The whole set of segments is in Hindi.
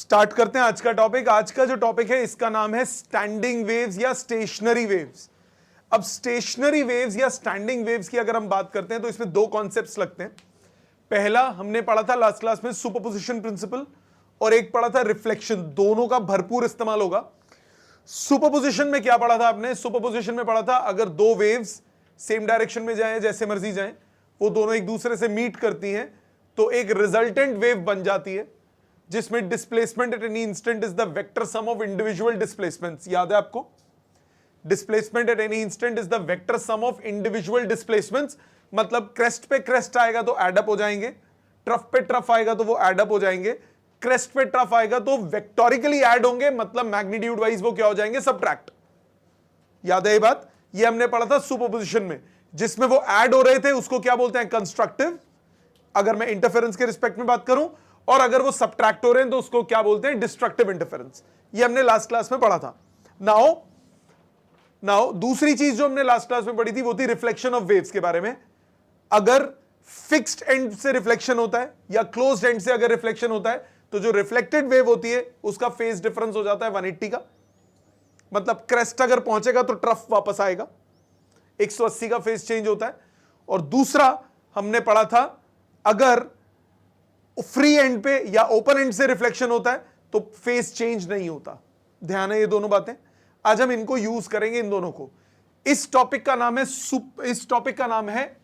स्टार्ट करते हैं आज का टॉपिक। आज का जो टॉपिक है इसका नाम है स्टैंडिंग वेव्स या स्टेशनरी वेव्स। अब स्टेशनरी वेव्स या स्टैंडिंग वेव्स की अगर हम बात करते हैं तो इसमें दो कॉन्सेप्ट्स लगते हैं। पहला हमने पढ़ा था लास्ट क्लास में सुपरपोजिशन प्रिंसिपल, और एक पढ़ा था रिफ्लेक्शन। दोनों का भरपूर इस्तेमाल होगा। सुपरपोजिशन में क्या पढ़ा था आपने? सुपरपोजिशन में पढ़ा था अगर दो वेव्स सेम डायरेक्शन में जाएं, जैसे मर्जी जाएं, वो दोनों एक दूसरे से मीट करती हैं तो एक रिजल्टेंट वेव बन जाती है जिसमें displacement at any instant is the vector sum of individual displacements. याद है आपको? Displacement at any instant is the vector sum of individual displacements. मतलब क्रेस्ट पे क्रेस्ट आएगा तो एडअप हो जाएंगे, ट्रफ पे ट्रफ आएगा तो वो एडअप हो जाएंगे, क्रेस्ट पे ट्रफ आएगा तो वेक्टोरिकली ऐड होंगे, मतलब मैग्नीट्यूड वाइज वो क्या हो जाएंगे? सबट्रैक्ट। याद है ये बात? ये हमने पढ़ा था सुपरपोजिशन में। जिसमें वो ऐड हो रहे थे उसको क्या बोलते हैं? कंस्ट्रक्टिव, अगर मैं इंटरफेरेंस के रिस्पेक्ट में बात करूं, और अगर वो सबट्रैक्ट हो रहे हैं तो उसको क्या बोलते हैं? Destructive interference. ये हमने लास्ट क्लास में पढ़ा था। नाउ दूसरी चीज जो हमने लास्ट क्लास में पढ़ी थी वो थी रिफ्लेक्शन ऑफ वेव्स के बारे में। अगर फिक्स्ड एंड से रिफ्लेक्शन होता है या क्लोज्ड एंड से अगर रिफ्लेक्शन होता है तो जो रिफ्लेक्टेड वेव होती है उसका फेज डिफरेंस हो जाता है 180 का। मतलब क्रेस्ट अगर पहुंचेगा तो ट्रफ वापस आएगा, 180 का फेज चेंज होता है। और दूसरा हमने पढ़ा था अगर फ्री एंड पे या ओपन एंड से रिफ्लेक्शन होता है तो फेज चेंज नहीं होता। ध्यान है ये दोनों बातें? आज हम इनको यूज करेंगे, इन दोनों को। इस टॉपिक का नाम है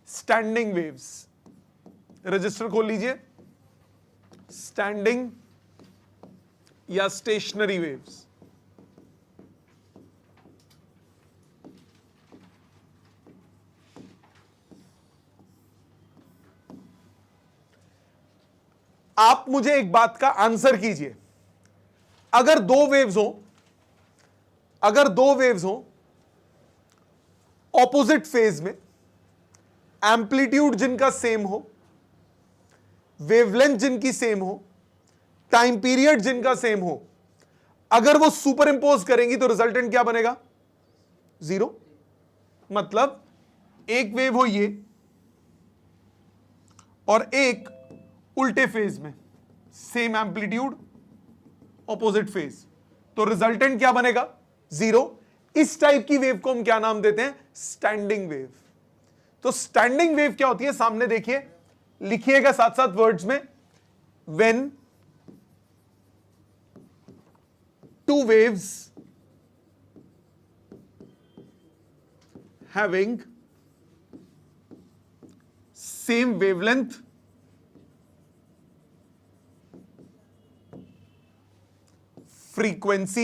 स्टैंडिंग वेव्स। रजिस्टर खोल लीजिए। स्टैंडिंग या स्टेशनरी वेव्स। आप मुझे एक बात का आंसर कीजिए। अगर दो वेव्स हो ऑपोजिट फेज में, एम्पलीट्यूड जिनका सेम हो, वेवलेंथ जिनकी सेम हो, टाइम पीरियड जिनका सेम हो, अगर वो सुपर इंपोज करेंगी तो रिजल्टेंट क्या बनेगा? 0। मतलब एक वेव हो ये और एक उल्टे फेज में, सेम एम्पलीट्यूड ऑपोजिट फेज, तो रिजल्टेंट क्या बनेगा? 0। इस टाइप की वेव को हम क्या नाम देते हैं? Standing wave. तो स्टैंडिंग वेव क्या होती है? सामने देखिए, लिखिएगा साथ साथ वर्ड्स में। When two waves having same wavelength frequency,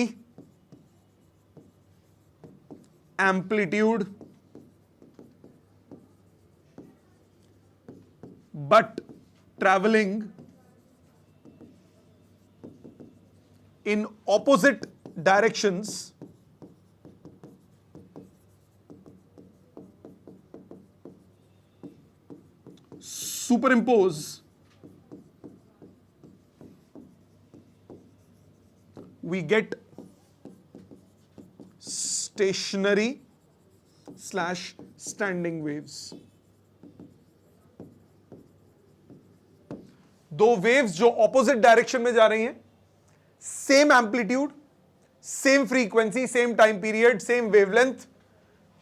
amplitude, but traveling in opposite directions superimpose we get stationary / standing waves। दो वेव्स जो ऑपोजिट डायरेक्शन में जा रही हैं, same amplitude, same frequency, same time period, same wavelength,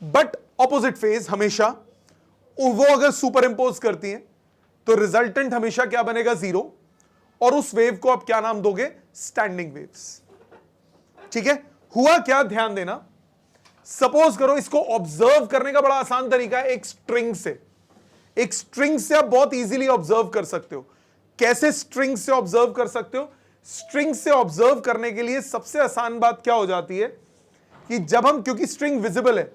but opposite phase हमेशा, वो अगर सुपर इंपोज करती हैं तो रिजल्टेंट हमेशा क्या बनेगा? 0। और उस वेव को आप क्या नाम दोगे? Standing waves. ठीक है? हुआ क्या? ध्यान देना। सपोज करो, इसको ऑब्जर्व करने का बड़ा आसान तरीका है, एक स्ट्रिंग से आप बहुत इजीली ऑब्जर्व कर सकते हो। कैसे स्ट्रिंग से ऑब्जर्व कर सकते हो? स्ट्रिंग से ऑब्जर्व करने के लिए सबसे आसान बात क्या हो जाती है कि जब हम, क्योंकि स्ट्रिंग विजिबल है,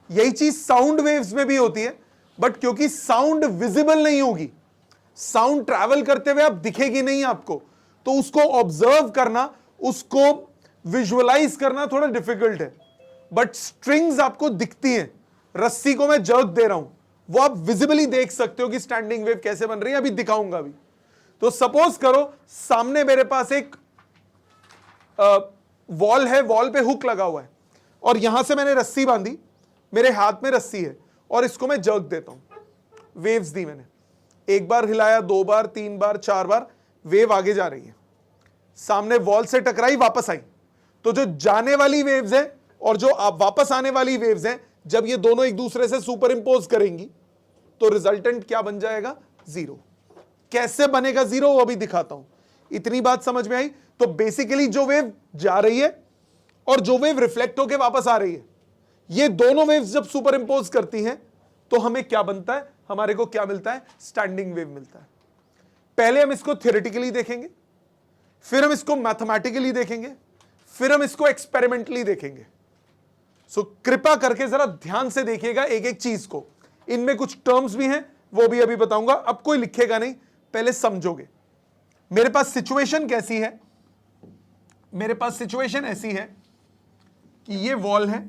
यही चीज साउंड वेव्स में भी होती है, बट क्योंकि साउंड विजिबल नहीं होगी, साउंड ट्रैवल करते हुए आप दिखेगी नहीं आपको, तो उसको ऑब्जर्व करना, उसको विजुअलाइज करना थोड़ा डिफिकल्ट है। बट स्ट्रिंग्स आपको दिखती हैं। रस्सी को मैं जर्क दे रहा हूं, वो आप विजिबली देख सकते हो कि स्टैंडिंग वेव कैसे बन रही है। अभी दिखाऊंगा भी। तो सपोज करो सामने मेरे पास एक वॉल है, वॉल पे हुक लगा हुआ है और यहां से मैंने रस्सी बांधी, मेरे हाथ में रस्सी है और इसको मैं जर्क देता हूं। वेव्स दी मैंने, एक बार हिलाया, 2 बार, 3 बार, 4 बार, वेव आगे जा रही है। सामने वॉल से टकराई, वापस आई, तो जो जाने वाली वेव्स है और जो वापस आने वाली वेव्स हैं, जब ये दोनों एक दूसरे से सुपर इंपोज करेंगी तो रिजल्टेंट क्या बन जाएगा? जीरो। कैसे बनेगा जीरो वो अभी दिखाता हूं। इतनी बात समझ में आई? तो बेसिकली जो वेव जा रही है और जो वेव रिफ्लेक्ट होकर वापस आ रही है, ये दोनों वेव्स जब सुपर इंपोज करती हैं तो हमें क्या बनता है? हमारे को क्या मिलता है? स्टैंडिंग वेव मिलता है। पहले हम इसको थियोरेटिकली देखेंगे, फिर हम इसको मैथमेटिकली देखेंगे, फिर हम इसको एक्सपेरिमेंटली देखेंगे। सो कृपया करके जरा ध्यान से देखिएगा एक एक चीज को। इनमें कुछ टर्म्स भी हैं, वो भी अभी बताऊंगा। अब कोई लिखेगा नहीं, पहले समझोगे। मेरे पास सिचुएशन कैसी है? मेरे पास सिचुएशन ऐसी है कि ये वॉल है,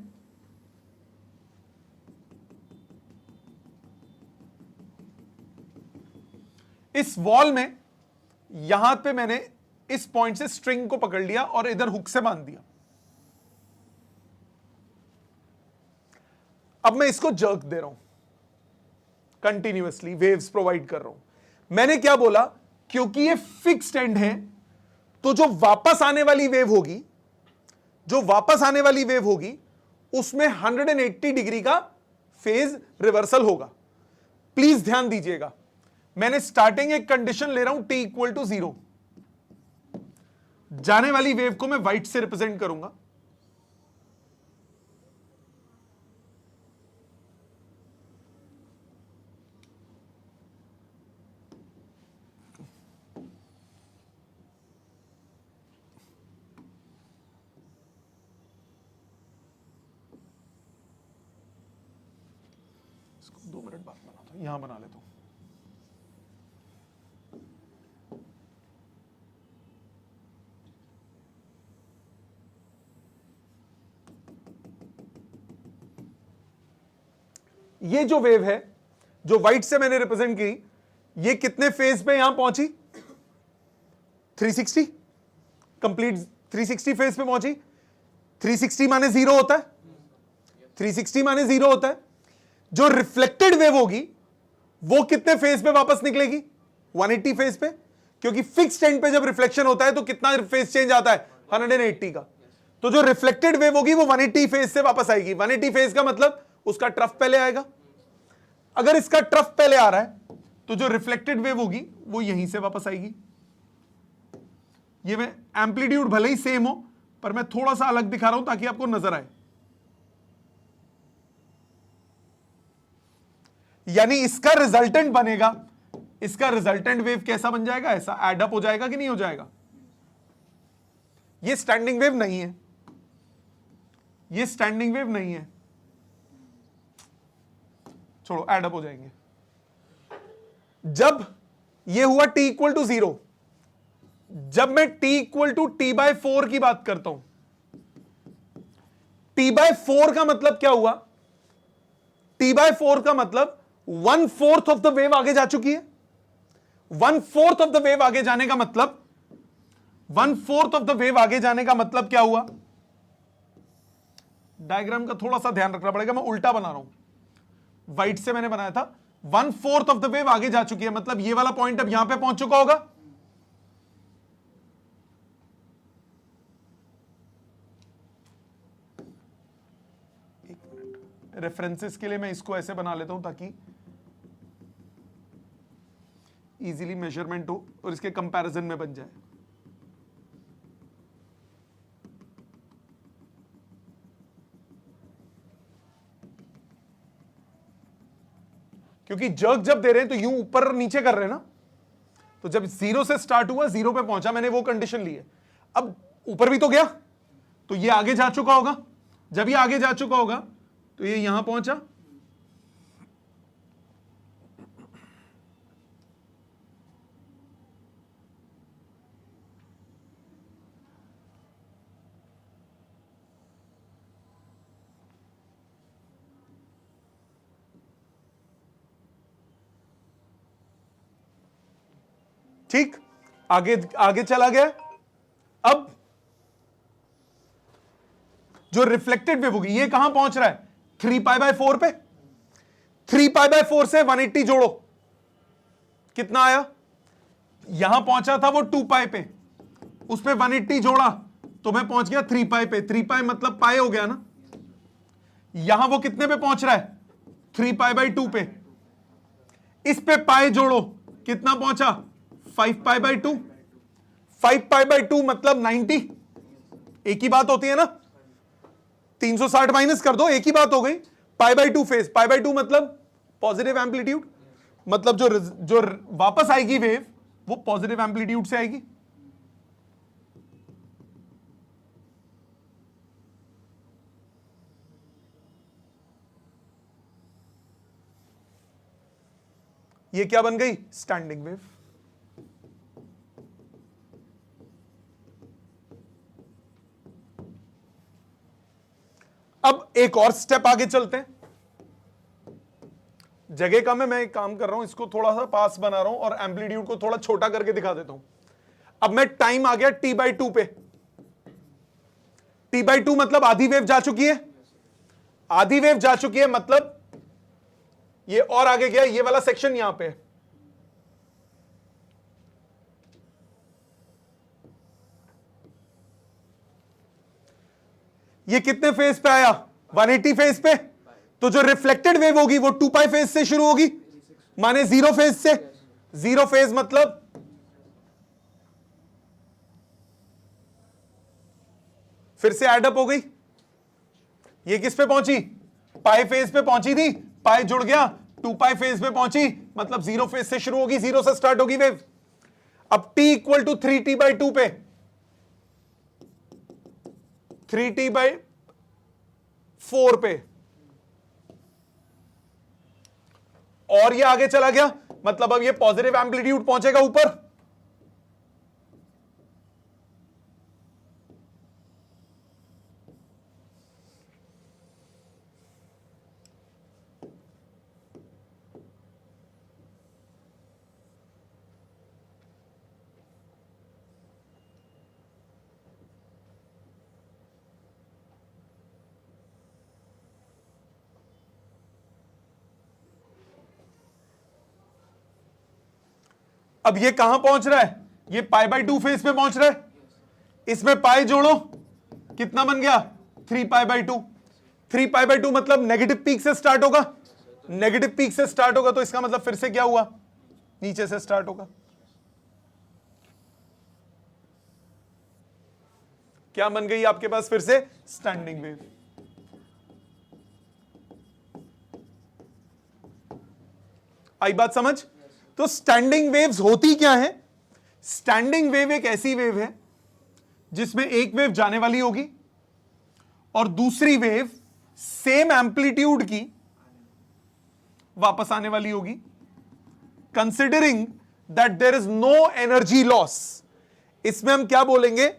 इस वॉल में यहां पे मैंने इस पॉइंट से स्ट्रिंग को पकड़ लिया और इधर हुक से बांध दिया। अब मैं इसको जर्क दे रहा हूं, कंटिन्यूअसली वेव्स प्रोवाइड कर रहा हूं। मैंने क्या बोला? क्योंकि ये फिक्स्ड एंड है, तो जो वापस आने वाली वेव होगी, जो वापस आने वाली वेव होगी, उसमें 180 डिग्री का फेज रिवर्सल होगा। प्लीज ध्यान दीजिएगा, मैंने स्टार्टिंग एक कंडीशन ले रहा हूं t इक्वल टू 0। जाने वाली वेव को मैं व्हाइट से रिप्रेजेंट करूंगा। इसको 2 मिनट बाद बनाता हूं, यहां बना लेता हूं। ये जो वेव है जो व्हाइट से मैंने रिप्रेजेंट की, ये कितने फेज पे यहां पहुंची? 360 कंप्लीट 360 फेज पे पहुंची। 360 माने 0 होता है, 360 माने 0 होता है। जो रिफ्लेक्टेड वेव होगी वो कितने फेज पे वापस निकलेगी? 180 फेज पे, क्योंकि फिक्स्ड एंड पे जब रिफ्लेक्शन होता है तो कितना फेज चेंज आता है? 180 का। तो जो रिफ्लेक्टेड वेव होगी वो 180 फेज से वापस आएगी। 180 फेज का मतलब उसका ट्रफ पहले आएगा। अगर इसका ट्रफ पहले आ रहा है तो जो रिफ्लेक्टेड वेव होगी वो यहीं से वापस आएगी। ये मैं एम्पलीट्यूड भले ही सेम हो पर मैं थोड़ा सा अलग दिखा रहा हूं ताकि आपको नजर आए। यानी इसका रिजल्टेंट बनेगा, इसका रिजल्टेंट वेव कैसा बन जाएगा? ऐसा एड अप हो जाएगा कि नहीं हो जाएगा? ये स्टैंडिंग वेव नहीं है, ये स्टैंडिंग वेव नहीं है। छोड़ो, एड अप हो जाएंगे। जब ये हुआ t इक्वल टू 0, जब मैं t इक्वल टू t/4 की बात करता हूं, t/4 का मतलब क्या हुआ? t/4 का मतलब 1/4 ऑफ द वेव आगे जा चुकी है। 1/4 ऑफ द वेव आगे जाने का मतलब, 1/4 ऑफ द वेव आगे जाने का मतलब क्या हुआ? डायग्राम का थोड़ा सा ध्यान रखना पड़ेगा, मैं उल्टा बना रहा हूं। व्हाइट से मैंने बनाया था, 1/4 ऑफ द वेव आगे जा चुकी है, मतलब ये वाला पॉइंट अब यहां पे पहुंच चुका होगा। एक मिनट, रेफरेंसेस के लिए मैं इसको ऐसे बना लेता हूं ताकि इजीली मेजरमेंट हो और इसके कंपैरिजन में बन जाए। क्योंकि जर्क जब दे रहे हैं तो यूं ऊपर नीचे कर रहे हैं ना, तो जब 0 से स्टार्ट हुआ 0 पे पहुंचा, मैंने वो कंडीशन ली है। अब ऊपर भी तो गया, तो ये आगे जा चुका होगा। जब ये आगे जा चुका होगा तो ये यहां पहुंचा, ठीक, आगे आगे चला गया। अब जो रिफ्लेक्टेड वेव होगी ये कहां पहुंच रहा है? 3π/4 पे। 3π/4 से 180 जोड़ो, कितना आया? यहां पहुंचा था वो 2π पे, उस पे 180 जोड़ा तो मैं पहुंच गया 3 पाई पे। 3 पाई मतलब पाई हो गया ना। यहां वो कितने पे पहुंच रहा है? 3 पाई बाई 2 पे। इस पे पाई जोड़ो, कितना पहुंचा? 5 पाई बाई 2। 5 पाई बाई 2 मतलब 90। एक ही बात होती है ना, 360 माइनस कर दो, एक ही बात हो गई। Pi by 2 phase, pi by 2 मतलब पॉजिटिव एम्पलीट्यूड, मतलब जो वापस आएगी वेव वो पॉजिटिव एम्पलीट्यूड से आएगी। ये क्या बन गई? Standing wave. अब एक और स्टेप आगे चलते हैं। जगह कम है, मैं एक काम कर रहा हूं, इसको थोड़ा सा पास बना रहा हूं और एम्पलीट्यूड को थोड़ा छोटा करके दिखा देता हूं। अब मैं टाइम आ गया t/2 पे। t/2 मतलब आधी वेव जा चुकी है। आधी वेव जा चुकी है मतलब ये और आगे गया, ये वाला सेक्शन यहां पे है। ये कितने फेज पे आया? 180 फेज पे। तो जो रिफ्लेक्टेड वेव होगी वो 2 पाई फेज से शुरू होगी, माने 0 फेज से। 0 फेज मतलब फिर से एडअप हो गई। ये किस पे पहुंची? पाई फेज पे पहुंची थी, पाई जुड़ गया, 2 पाई फेज पे पहुंची, मतलब 0 फेज से शुरू होगी, 0 से स्टार्ट होगी वेव। अब t इक्वल टू 3t/2 पे, 3t/4 पे, और ये आगे चला गया, मतलब अब ये पॉजिटिव एम्पलीट्यूड पहुंचेगा ऊपर। अब ये कहां पहुंच रहा है? ये π/2 फेज पे पहुंच रहा है। इसमें पाई जोड़ो, कितना बन गया? 3π/2। 3π/2 मतलब नेगेटिव पीक से स्टार्ट होगा। नेगेटिव पीक से स्टार्ट होगा तो इसका मतलब फिर से क्या हुआ? नीचे से स्टार्ट होगा। क्या बन गई आपके पास फिर से? Standing wave. आई बात समझ? तो स्टैंडिंग वेव्स होती क्या है? स्टैंडिंग वेव एक ऐसी वेव है जिसमें एक वेव जाने वाली होगी और दूसरी वेव सेम एम्पलीट्यूड की वापस आने वाली होगी, considering that there is no energy loss. इसमें हम क्या बोलेंगे?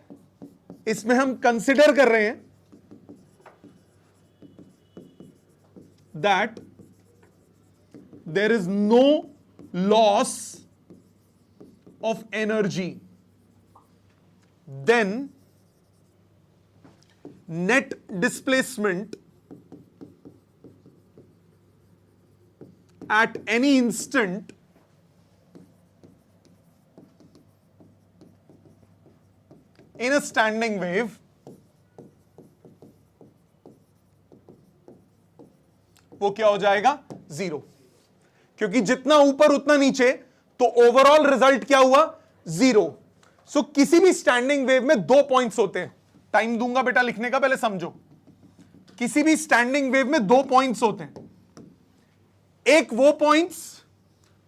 इसमें हम कंसिडर कर रहे हैं that there is no loss of energy, then net displacement at any instant in a standing wave वो क्या हो जाएगा? 0। क्योंकि जितना ऊपर उतना नीचे, तो ओवरऑल रिजल्ट क्या हुआ? 0। सो किसी भी स्टैंडिंग वेव में 2 पॉइंट्स होते हैं। टाइम दूंगा बेटा लिखने का, पहले समझो। किसी भी स्टैंडिंग वेव में 2 पॉइंट्स होते हैं। एक वो पॉइंट्स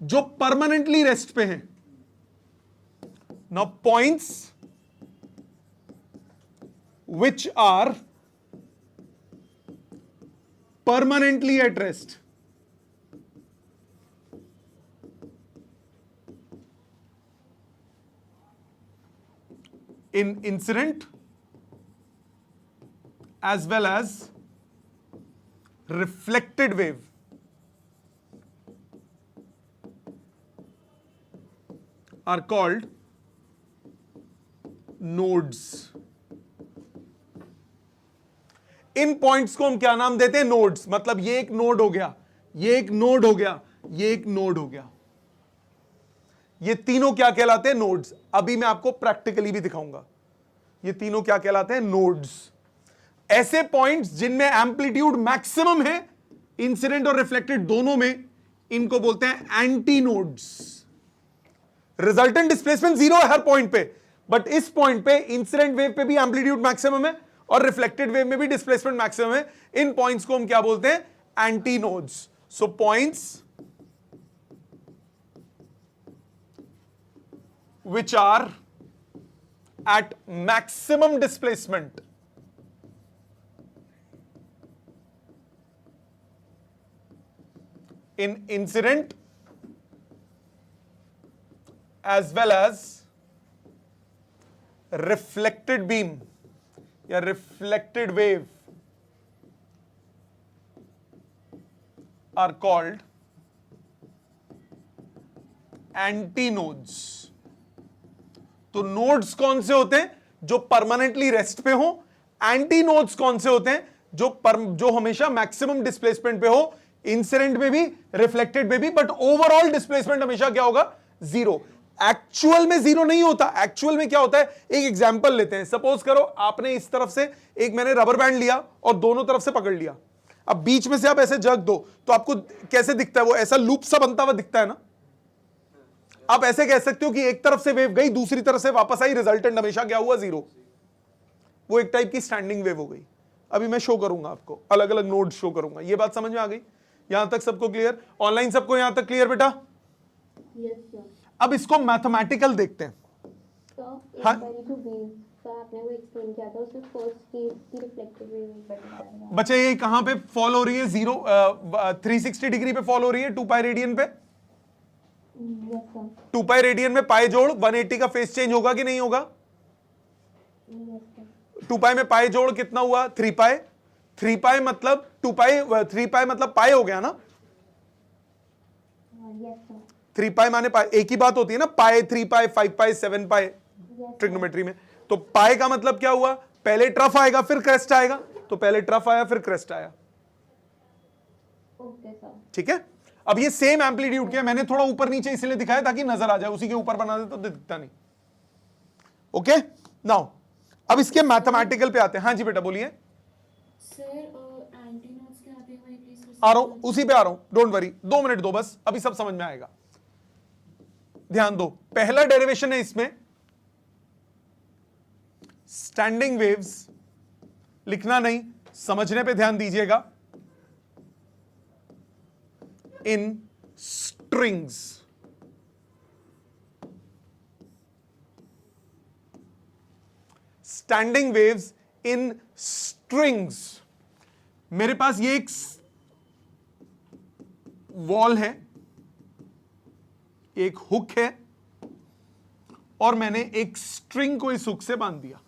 जो परमानेंटली रेस्ट पे हैं। Now points which are permanently at rest. in incident as well as reflected wave are called nodes। In points को हम क्या नाम देते हैं? नोड्स। मतलब ये एक नोड हो गया, ये एक नोड हो गया, ये एक नोड हो गया। ये तीनों क्या कहलाते हैं? नोड्स। अभी मैं आपको प्रैक्टिकली भी दिखाऊंगा ये तीनों क्या कहलाते हैं? नोड्स। ऐसे पॉइंट्स जिनमें एम्पलीट्यूड मैक्सिमम है इंसिडेंट और रिफ्लेक्टेड दोनों में, इनको बोलते हैं anti nodes. Resultant displacement zero है हर पॉइंट पे, बट इस पॉइंट पे इंसिडेंट वेव पे भी एम्पलीट्यूड मैक्सिमम है और रिफ्लेक्टेड वेव में भी डिस्प्लेसमेंट मैक्सिमम है। इन पॉइंट्स को हम क्या बोलते हैं? Anti nodes. So points which are at maximum displacement in incident as well as reflected beam या reflected wave are called antinodes। तो नोड्स कौन से होते हैं? जो परमानेंटली रेस्ट पे हो। एंटी नोड्स कौन से होते हैं? जो हमेशा मैक्सिमम डिस्प्लेसमेंट पे हो, इंसिडेंट में भी रिफ्लेक्टेड में भी, बट ओवरऑल डिस्प्लेसमेंट हमेशा क्या होगा? जीरो। एक्चुअल में जीरो नहीं होता। एक्चुअल में क्या होता है? एक एग्जांपल लेते हैं। सपोज करो आपने इस तरफ से एक मैंने रबर बैंड लिया और दोनों तरफ से पकड़ लिया। अब बीच में से आप ऐसे जग दो तो आपको कैसे दिखता है? वो ऐसा लूप सा बनता हुआ दिखता है ना। आप ऐसे कह सकते हो कि एक तरफ से वेव गई, दूसरी तरफ से वापस आई, रिजल्टेंट हमेशा क्या हुआ? जीरो। वो एक टाइप की स्टैंडिंग वेव हो गई। अभी मैं शो करूंगा आपको, अलग अलग नोड शो करूंगा। ये बात समझ में आ गई? यहां तक सबको क्लियर? ऑनलाइन सबको यहां तक क्लियर बेटा? Yes sir. अब इसको मैथमेटिकल देखते हैं। हाँ? आपने वो एक्सप्लेन किया था, उसमें फर्स्ट केस की रिफ्लेक्टेड वेव बताया। बच्चे ये कहां पे फॉल हो रही है? 360 डिग्री पे फॉल हो रही है 2 पाई रेडियन पे। 2 पाई रेडियन में पाई जोड़ 180 का फेस चेंज होगा कि नहीं होगा? 2 पाई में पाई जोड़ कितना हुआ? 3 पाई। 3 पाई मतलब 2 पाई, 3 पाई मतलब पाई हो गया ना। 3 पाई माने पाई, एक ही बात होती है ना। पाई, 3 पाई, 5 पाई, 7 पाई ट्रिग्नोमेट्री में। तो पाई का मतलब क्या हुआ? पहले ट्रफ आएगा फिर क्रेस्ट आएगा। तो पहले ट्रफ आया फिर क्रेस्ट आया। ठीक है। अब ये सेम एम्पलीट्यूड क्या, मैंने थोड़ा ऊपर नीचे इसलिए दिखाया ताकि नजर आ जाए। उसी के ऊपर बना दे तो दिखता नहीं। ओके नाउ अब इसके मैथमेटिकल पे आते हैं। हाँ जी बेटा बोलिए। सर एंटीनोड्स क्या आते हैं भाई प्लीज? आ रहा हूं, उसी पे आ रहा हूं, डोंट वरी। 2 मिनट दो बस, अभी सब समझ में आएगा। ध्यान दो, पहला डेरिवेशन है इसमें स्टैंडिंग वेव्स। लिखना नहीं, समझने पे ध्यान दीजिएगा। In strings, standing waves in strings. मेरे पास ये एक वॉल है, एक हुक है और मैंने एक स्ट्रिंग को इस हुक से बांध दिया।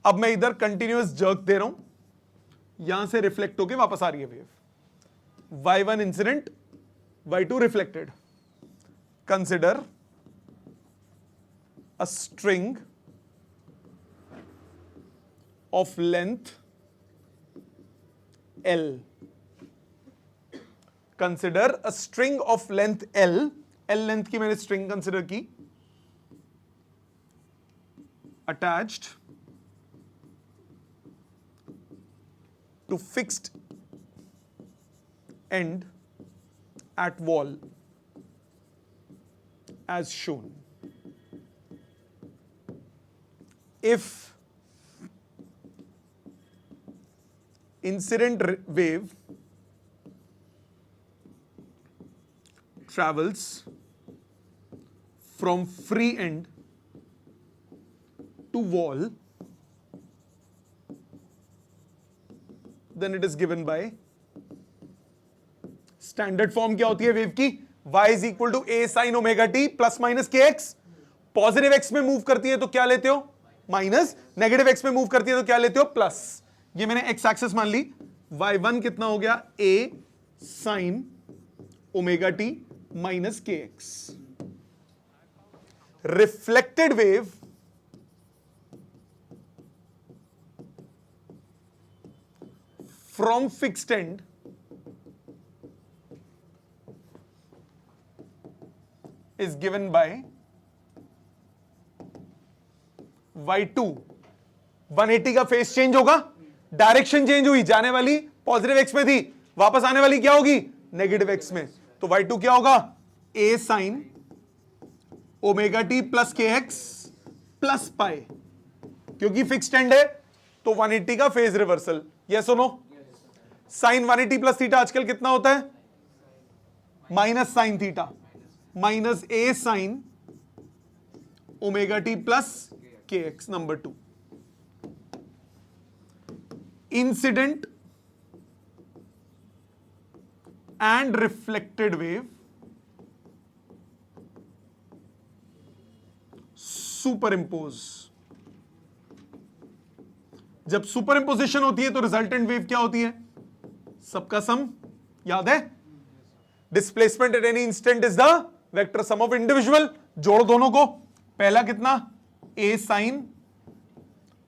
अब मैं इधर कंटिन्यूअस जर्क दे रहा हूं, यहां से रिफ्लेक्ट होके वापस आ रही है wave. y1 incident, y2 reflected. Consider a string of length L. Consider a string of length L. L length की मैंने string consider की, attached to fixed end at wall as shown. If incident wave travels from free end to wall, then it is given by standard form क्या होती है वेव की? y is equal to a sin omega t plus minus k x. Positive x में मूव करती है तो क्या लेते हो? माइनस। नेगेटिव एक्स में मूव करती है तो क्या लेते हो? प्लस। ये मैंने एक्स एक्सिस मान ली। y1 कितना हो गया? a sin omega t minus k x. Reflected wave from fixed end is given by y2। 180 का फेस चेंज होगा, डायरेक्शन चेंज हुई, जाने वाली पॉजिटिव एक्स में थी, वापस आने वाली क्या होगी, नेगेटिव एक्स में। तो y2 क्या होगा, a sin omega t plus k x plus पाई, क्योंकि फिक्स्ड एंड है तो 180 का फेज रिवर्सल। यस और नो? साइन 180 प्लस थीटा आजकल कितना होता है, minus sine theta, minus a sine omega t plus k x. Number 2, incident and reflected wave super impose. जब सुपर इंपोजिशन होती है तो रिजल्टेंट वेव क्या होती है, सबका सम याद है, displacement at any instant is the vector sum of individual. जोड़ दोनों को, पहला कितना, a sine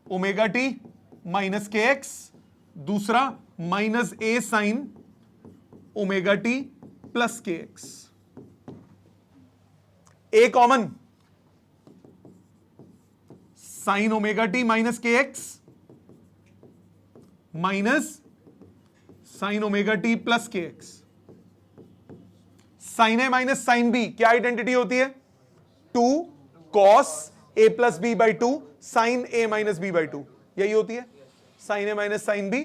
omega t minus k x, दूसरा minus a sine omega t plus k x. A common, sine omega t minus k x minus sine omega t plus k x. Sine A minus sine b क्या आइडेंटिटी होती है, 2 cos A plus B by 2 sine A minus B by 2, यही होती है sine A minus sine B,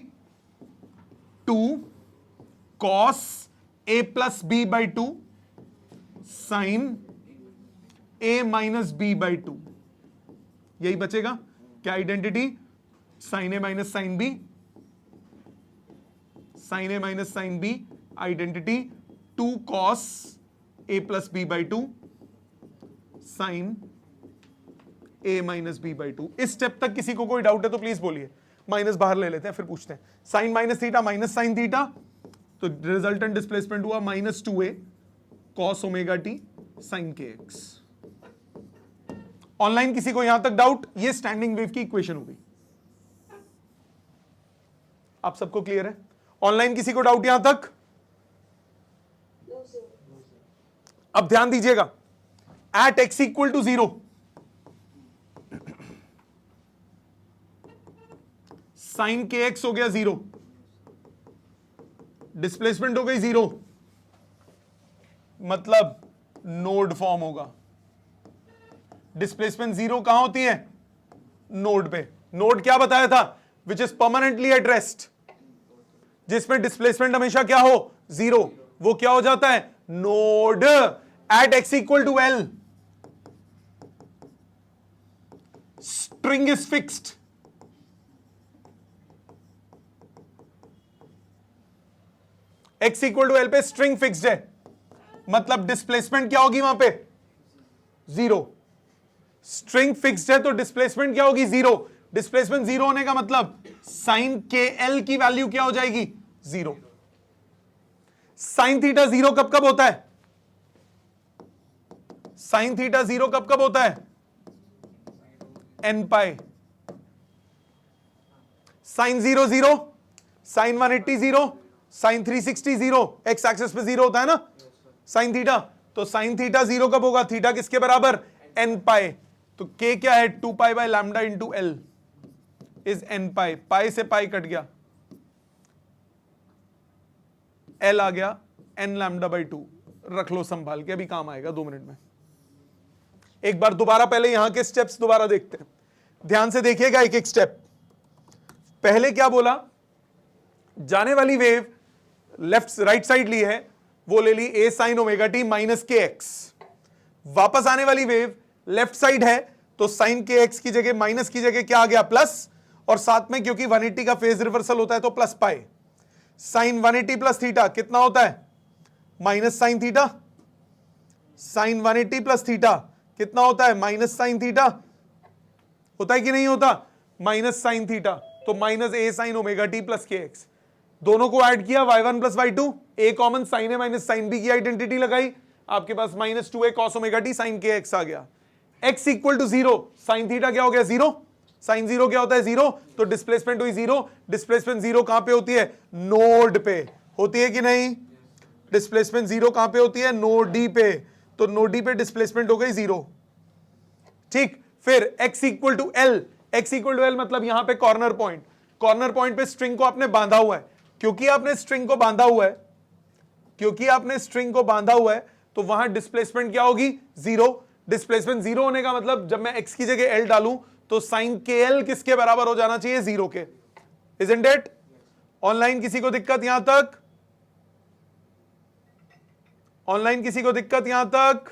2 cos A plus B by 2 sine A minus B by 2, यही बचेगा क्या identity, sine A minus sine B, sine A minus sine B identity 2 cos A plus B by 2 sine A minus B by 2। इस स्टेप तक किसी को कोई डाउट है तो प्लीज बोलिए, माइनस बाहर ले लेते हैं फिर पूछते हैं। Sine minus theta minus sine theta, तो रिजल्टेंट डिस्प्लेसमेंट हुआ minus 2a cos omega t sine k x. Online किसी को यहां तक डाउट, ये स्टैंडिंग वेव की इक्वेशन हो गई, आप सबको क्लियर है? ऑनलाइन किसी को डाउट यहां तक? अब ध्यान दीजिएगा, at x equal to 0 sine k x हो गया 0, डिस्प्लेसमेंट हो गई 0, मतलब नोड फॉर्म होगा। डिस्प्लेसमेंट 0 कहां होती है, नोड पे। नोड क्या बताया था, which is permanently at rest, जिसमें डिस्प्लेसमेंट हमेशा क्या हो, 0, वो क्या हो जाता है, node. At x equal to L string is fixed, x equal to L पे स्ट्रिंग फिक्स्ड है, मतलब डिस्प्लेसमेंट क्या होगी वहां पे, 0। स्ट्रिंग फिक्स्ड है तो डिस्प्लेसमेंट क्या होगी, 0। डिस्प्लेसमेंट 0 होने का मतलब साइन के एल की वैल्यू क्या हो जाएगी, 0। साइन थीटा 0 कब कब होता है, साइन थीटा 0 कब कब होता है, n pi. Sine 0 0, sine 180 0, sine 360 0, x axis पे 0 होता है ना साइन थीटा, तो साइन थीटा 0 कब होगा, थीटा किसके बराबर, एन पाई। तो k क्या है, 2 pi by lambda into l is n pi, pi से पाई कट गया, एल आ गया एन लैम्डा बाई 2। रख लो संभाल के, अभी काम आएगा 2 मिनट में। एक बार दोबारा पहले यहां के स्टेप्स दोबारा देखते हैं, ध्यान से देखिएगा एक एक स्टेप। पहले क्या बोला, जाने वाली वेव लेफ्ट राइट साइड ली है, वो ले ली ए sine omega t minus k x. वापस आने वाली वेव लेफ्ट साइड है तो साइन के एक्स की जगह माइनस की जगह क्या आ गया, प्लस, और साथ में क्योंकि 180 का फेज रिवर्सल होता है तो plus pi. Sine 180 plus theta कितना होता है, minus sine theta. Sine 180 plus theta कितना होता है, माइनस साइन थीटा। होता है कि नहीं होता, माइनस साइन थीटा, तो minus a sine omega t plus k x. दोनों को ऐड किया, y1 plus y2, a common, sine A minus sine b की आइडेंटिटी लगाई, आपके पास minus 2a cos omega t sine k x आ गया। x equal to 0, sine theta क्या हो गया, 0, साइन 0 क्या होता है, 0, तो डिस्प्लेसमेंट हुई 0। डिस्प्लेसमेंट 0 कहां पे होती है, नोड पे होती है कि नहीं, डिस्प्लेसमेंट 0 कहां पे होती है, नोड डी पे। तो नो डी पे डिस्प्लेसमेंट हो गई 0। ठीक, फिर x equal to L, x equal to L मतलब यहां पे कॉर्नर पॉइंट, कॉर्नर पॉइंट पे स्ट्रिंग को आपने बांधा हुआ है, क्योंकि आपने स्ट्रिंग को बांधा हुआ है, क्योंकि आपने स्ट्रिंग को बांधा हुआ है तो वहां डिस्प्लेसमेंट क्या होगी 0। डिस्प्लेसमेंट 0 होने का मतलब जब मैं x की जगह l डालूं तो साइन के एल किसके बराबर हो जाना चाहिए 0 के। Isn't it? ऑनलाइन किसी को दिक्कत यहां तक? ऑनलाइन किसी को दिक्कत यहां तक?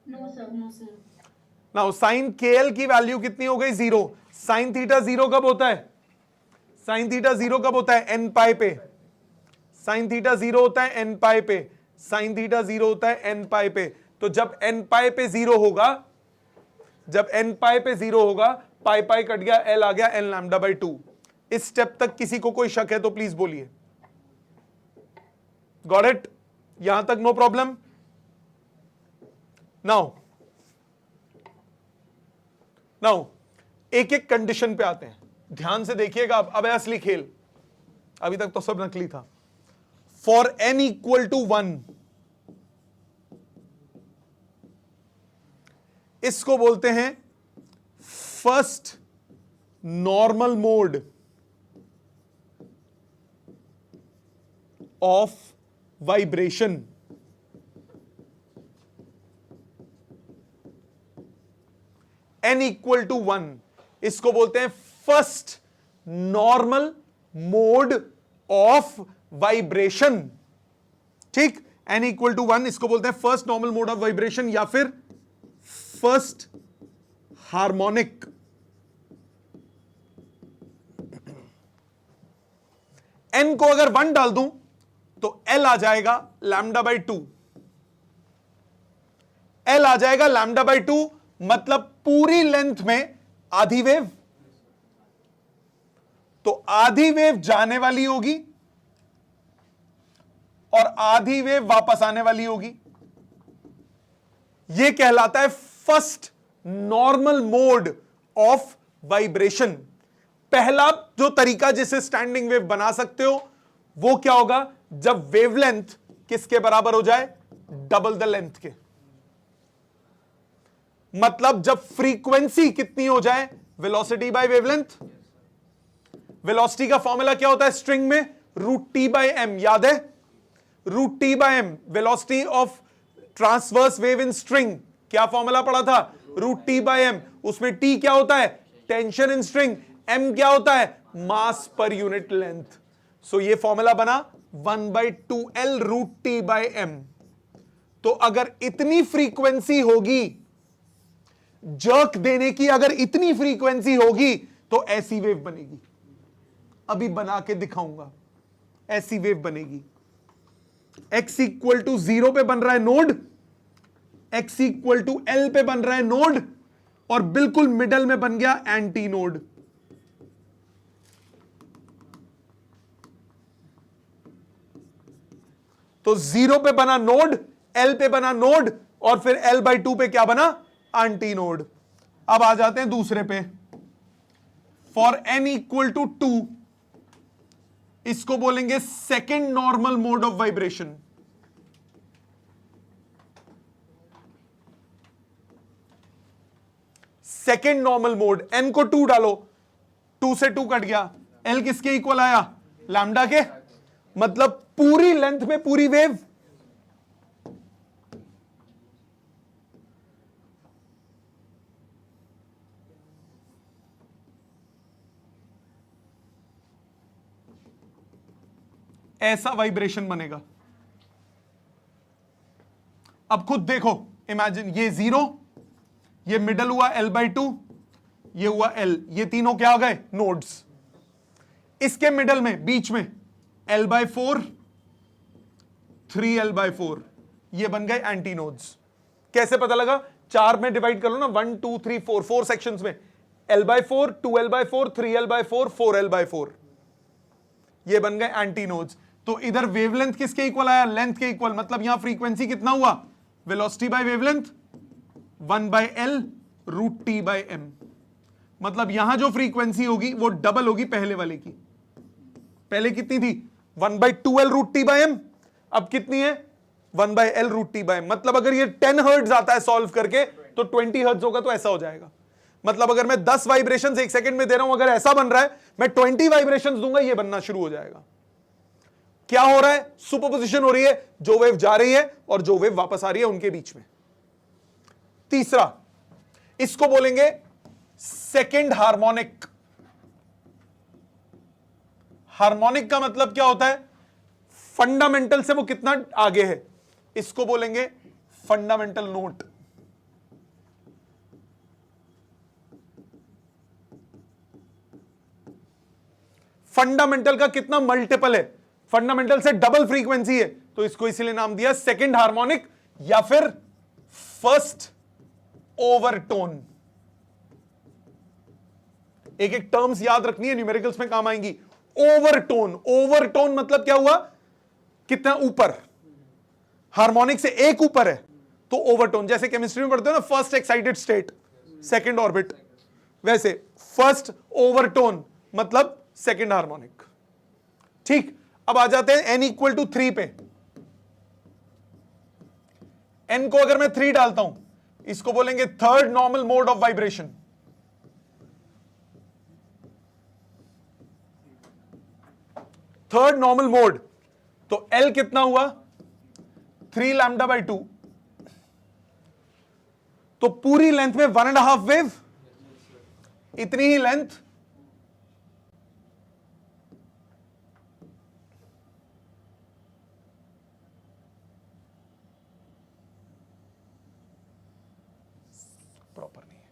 No sir, no sir. Now sine k L की वैल्यू कितनी हो गई 0। साइन थीटा 0 कब होता है? साइन थीटा 0 कब होता है? एन पाई पे। साइन थीटा 0 होता है एन पाई पे, साइन थीटा 0 होता है एन पाई पे। तो जब एन पाई पे 0 होगा, जब एन पाई पे 0 होगा, पाई पाई कट गया, एल आ गया एन लैम्डा बाई 2। इस स्टेप तक किसी को कोई शक है तो प्लीज बोलिए। Got it? यहां तक नो प्रॉब्लम? नाउ नाउ एक एक कंडीशन पे आते हैं, ध्यान से देखिएगा। अब है असली खेल, अभी तक तो सब नकली था। फॉर n इक्वल टू 1, इसको बोलते हैं first normal mode of vibration. n equal to 1 इसको बोलते हैं first normal mode of vibration. ठीक, n इक्वल टू 1 इसको बोलते हैं first normal mode of vibration या फिर फर्स्ट हार्मोनिक। n को अगर 1 डाल दूं तो l आ जाएगा लैम्डा बाई 2, l आ जाएगा लैम्डा बाई 2, मतलब पूरी लेंथ में आधी वेव। तो आधी वेव जाने वाली होगी और आधी वेव वापस आने वाली होगी। यह कहलाता है first normal mode of vibration. पहला जो तरीका जिसे स्टैंडिंग वेव बना सकते हो वो क्या होगा? जब वेवलेंथ किसके बराबर हो जाए? डबल द लेंथ के। मतलब जब फ्रीक्वेंसी कितनी हो जाए? Velocity by wavelength. वेलोसिटी का फॉर्मूला क्या होता है स्ट्रिंग में? रूट टी बाय एम, याद है? Root T by M, velocity of transverse wave in string. क्या फॉर्मूला पढ़ा था? Root T by M. उसमें टी क्या होता है? Tension in string. एम क्या होता है? मास पर यूनिट लेंथ। सो ये फॉर्मूला बना 1/2L root T by M. तो अगर इतनी फ्रीक्वेंसी होगी, जर्क देने की अगर इतनी फ्रीक्वेंसी होगी तो ऐसी वेव बनेगी। अभी बना के दिखाऊंगा, ऐसी वेव बनेगी। x इक्वल टू 0 पे बन रहा है node, x equal to L पे बन रहा है नोड, और बिल्कुल मिडल में बन गया एंटी नोड। तो 0 पे बना नोड, L पे बना नोड, और फिर L/2 पे क्या बना? Anti node. अब आ जाते हैं दूसरे पे। फॉर n इक्वल टू 2 इसको बोलेंगे second normal mode of vibration. Second normal mode, n को 2 डालो, 2 से 2 कट गया, L किसके इक्वल आया? लैम्डा के। मतलब पूरी लेंथ में पूरी वेव। ऐसा वाइब्रेशन बनेगा। अब खुद देखो, इमेजिन ये 0, ये मिडल हुआ L/2, ये हुआ L, ये तीनों क्या आ गए? नोड्स। इसके मिडल में बीच में L/4, 3L/4, ये बन गए एंटी नोड्स। कैसे पता लगा? 4 में डिवाइड कर लो ना, 1 2 3 4, 4 सेक्शंस में। L/4, 2L/4, 3L/4, 4L/4, ये बन गए एंटी नोड्स। तो इधर वेवलेंथ किसके इक्वल आया? लेंथ के इक्वल। मतलब यहां फ्रीक्वेंसी कितना हुआ? Velocity by wavelength 1/L root T by M. मतलब यहां जो फ्रीक्वेंसी होगी वो डबल होगी पहले वाले की। पहले कितनी थी? 1/2L root T by M. अब कितनी है? 1/L√T/m। मतलब अगर ये 10 हर्ट्ज आता है सॉल्व करके तो 20 हर्ट्ज होगा तो ऐसा हो जाएगा। मतलब अगर मैं 10 वाइब्रेशंस एक सेकंड में दे रहा हूं, अगर ऐसा बन रहा है, मैं 20 वाइब्रेशंस दूंगा, ये बनना शुरू हो जाएगा। क्या हो रहा है? सुपरपोजिशन हो रही है, जो वेव जा रही है और जो वेव वापस आ रही है उनके बीच में। तीसरा, इसको बोलेंगे सेकंड हार्मोनिक। हार्मोनिक का मतलब क्या होता है? फंडामेंटल से वो कितना आगे है, इसको बोलेंगे फंडामेंटल नोट। फंडामेंटल का कितना मल्टीपल है, फंडामेंटल से डबल फ्रीक्वेंसी है, तो इसको इसीलिए नाम दिया सेकंड हार्मोनिक या फिर फर्स्ट ओवरटोन। एक एक टर्म्स याद रखनी है, न्यूमेरिकल्स में काम आएंगी। ओवरटोन, ओवरटोन मतलब क्या हुआ? कितना ऊपर, हार्मोनिक से एक ऊपर है तो ओवरटोन। जैसे केमिस्ट्री में पढ़ते हो ना, first excited state, second orbit, वैसे फर्स्ट ओवरटोन मतलब सेकंड हार्मोनिक। ठीक, अब आ जाते हैं n = 3 पे। n को अगर मैं 3 डालता हूं, इसको बोलेंगे third normal mode of vibration. Third normal mode, तो L कितना हुआ? 3 λ/2। तो पूरी लेंथ में 1.5 वेव, इतनी ही लेंथ प्रॉपर नहीं है।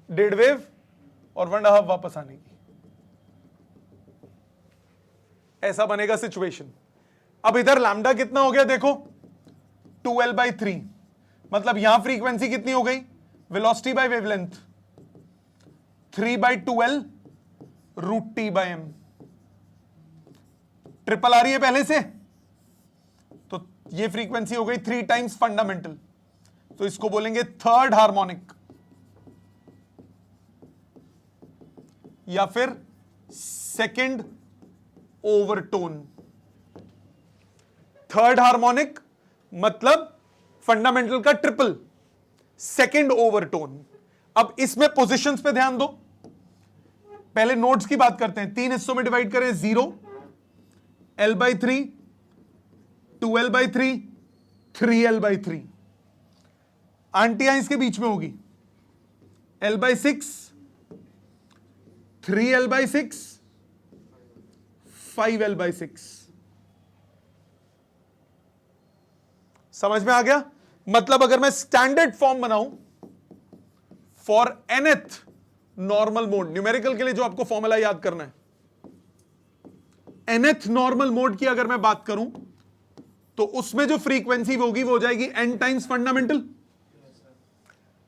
डेढ़ वेव और 1.5 वापस आने की, ऐसा बनेगा सिचुएशन। अब इधर लैम्डा कितना हो गया देखो, 2L/3। मतलब यहां फ्रीक्वेंसी कितनी हो गई? Velocity by wavelength 3/2L√T/m। Triple आ रही है पहले से, तो ये फ्रीक्वेंसी हो गई 3 टाइम्स फंडामेंटल, तो इसको बोलेंगे थर्ड हार्मोनिक या फिर सेकंड ओवरटोन। थर्ड हार्मोनिक मतलब फंडामेंटल का ट्रिपल, सेकंड ओवरटोन। अब इसमें पोजीशंस पे ध्यान दो। पहले नोड्स की बात करते हैं। 3 हिस्सों में डिवाइड करें, 0, L/3, 2L/3, 3L/3। आंटियां इसके बीच में होगी, L/6, 3L/6, 5L/6। समझ में आ गया? मतलब अगर मैं स्टैंडर्ड फॉर्म बनाऊं for nth normal mode, numerical के लिए जो आपको फॉर्मूला याद करना है, nth नॉर्मल मोड की अगर मैं बात करूं तो उसमें जो फ्रीक्वेंसी होगी वो हो जाएगी n times fundamental.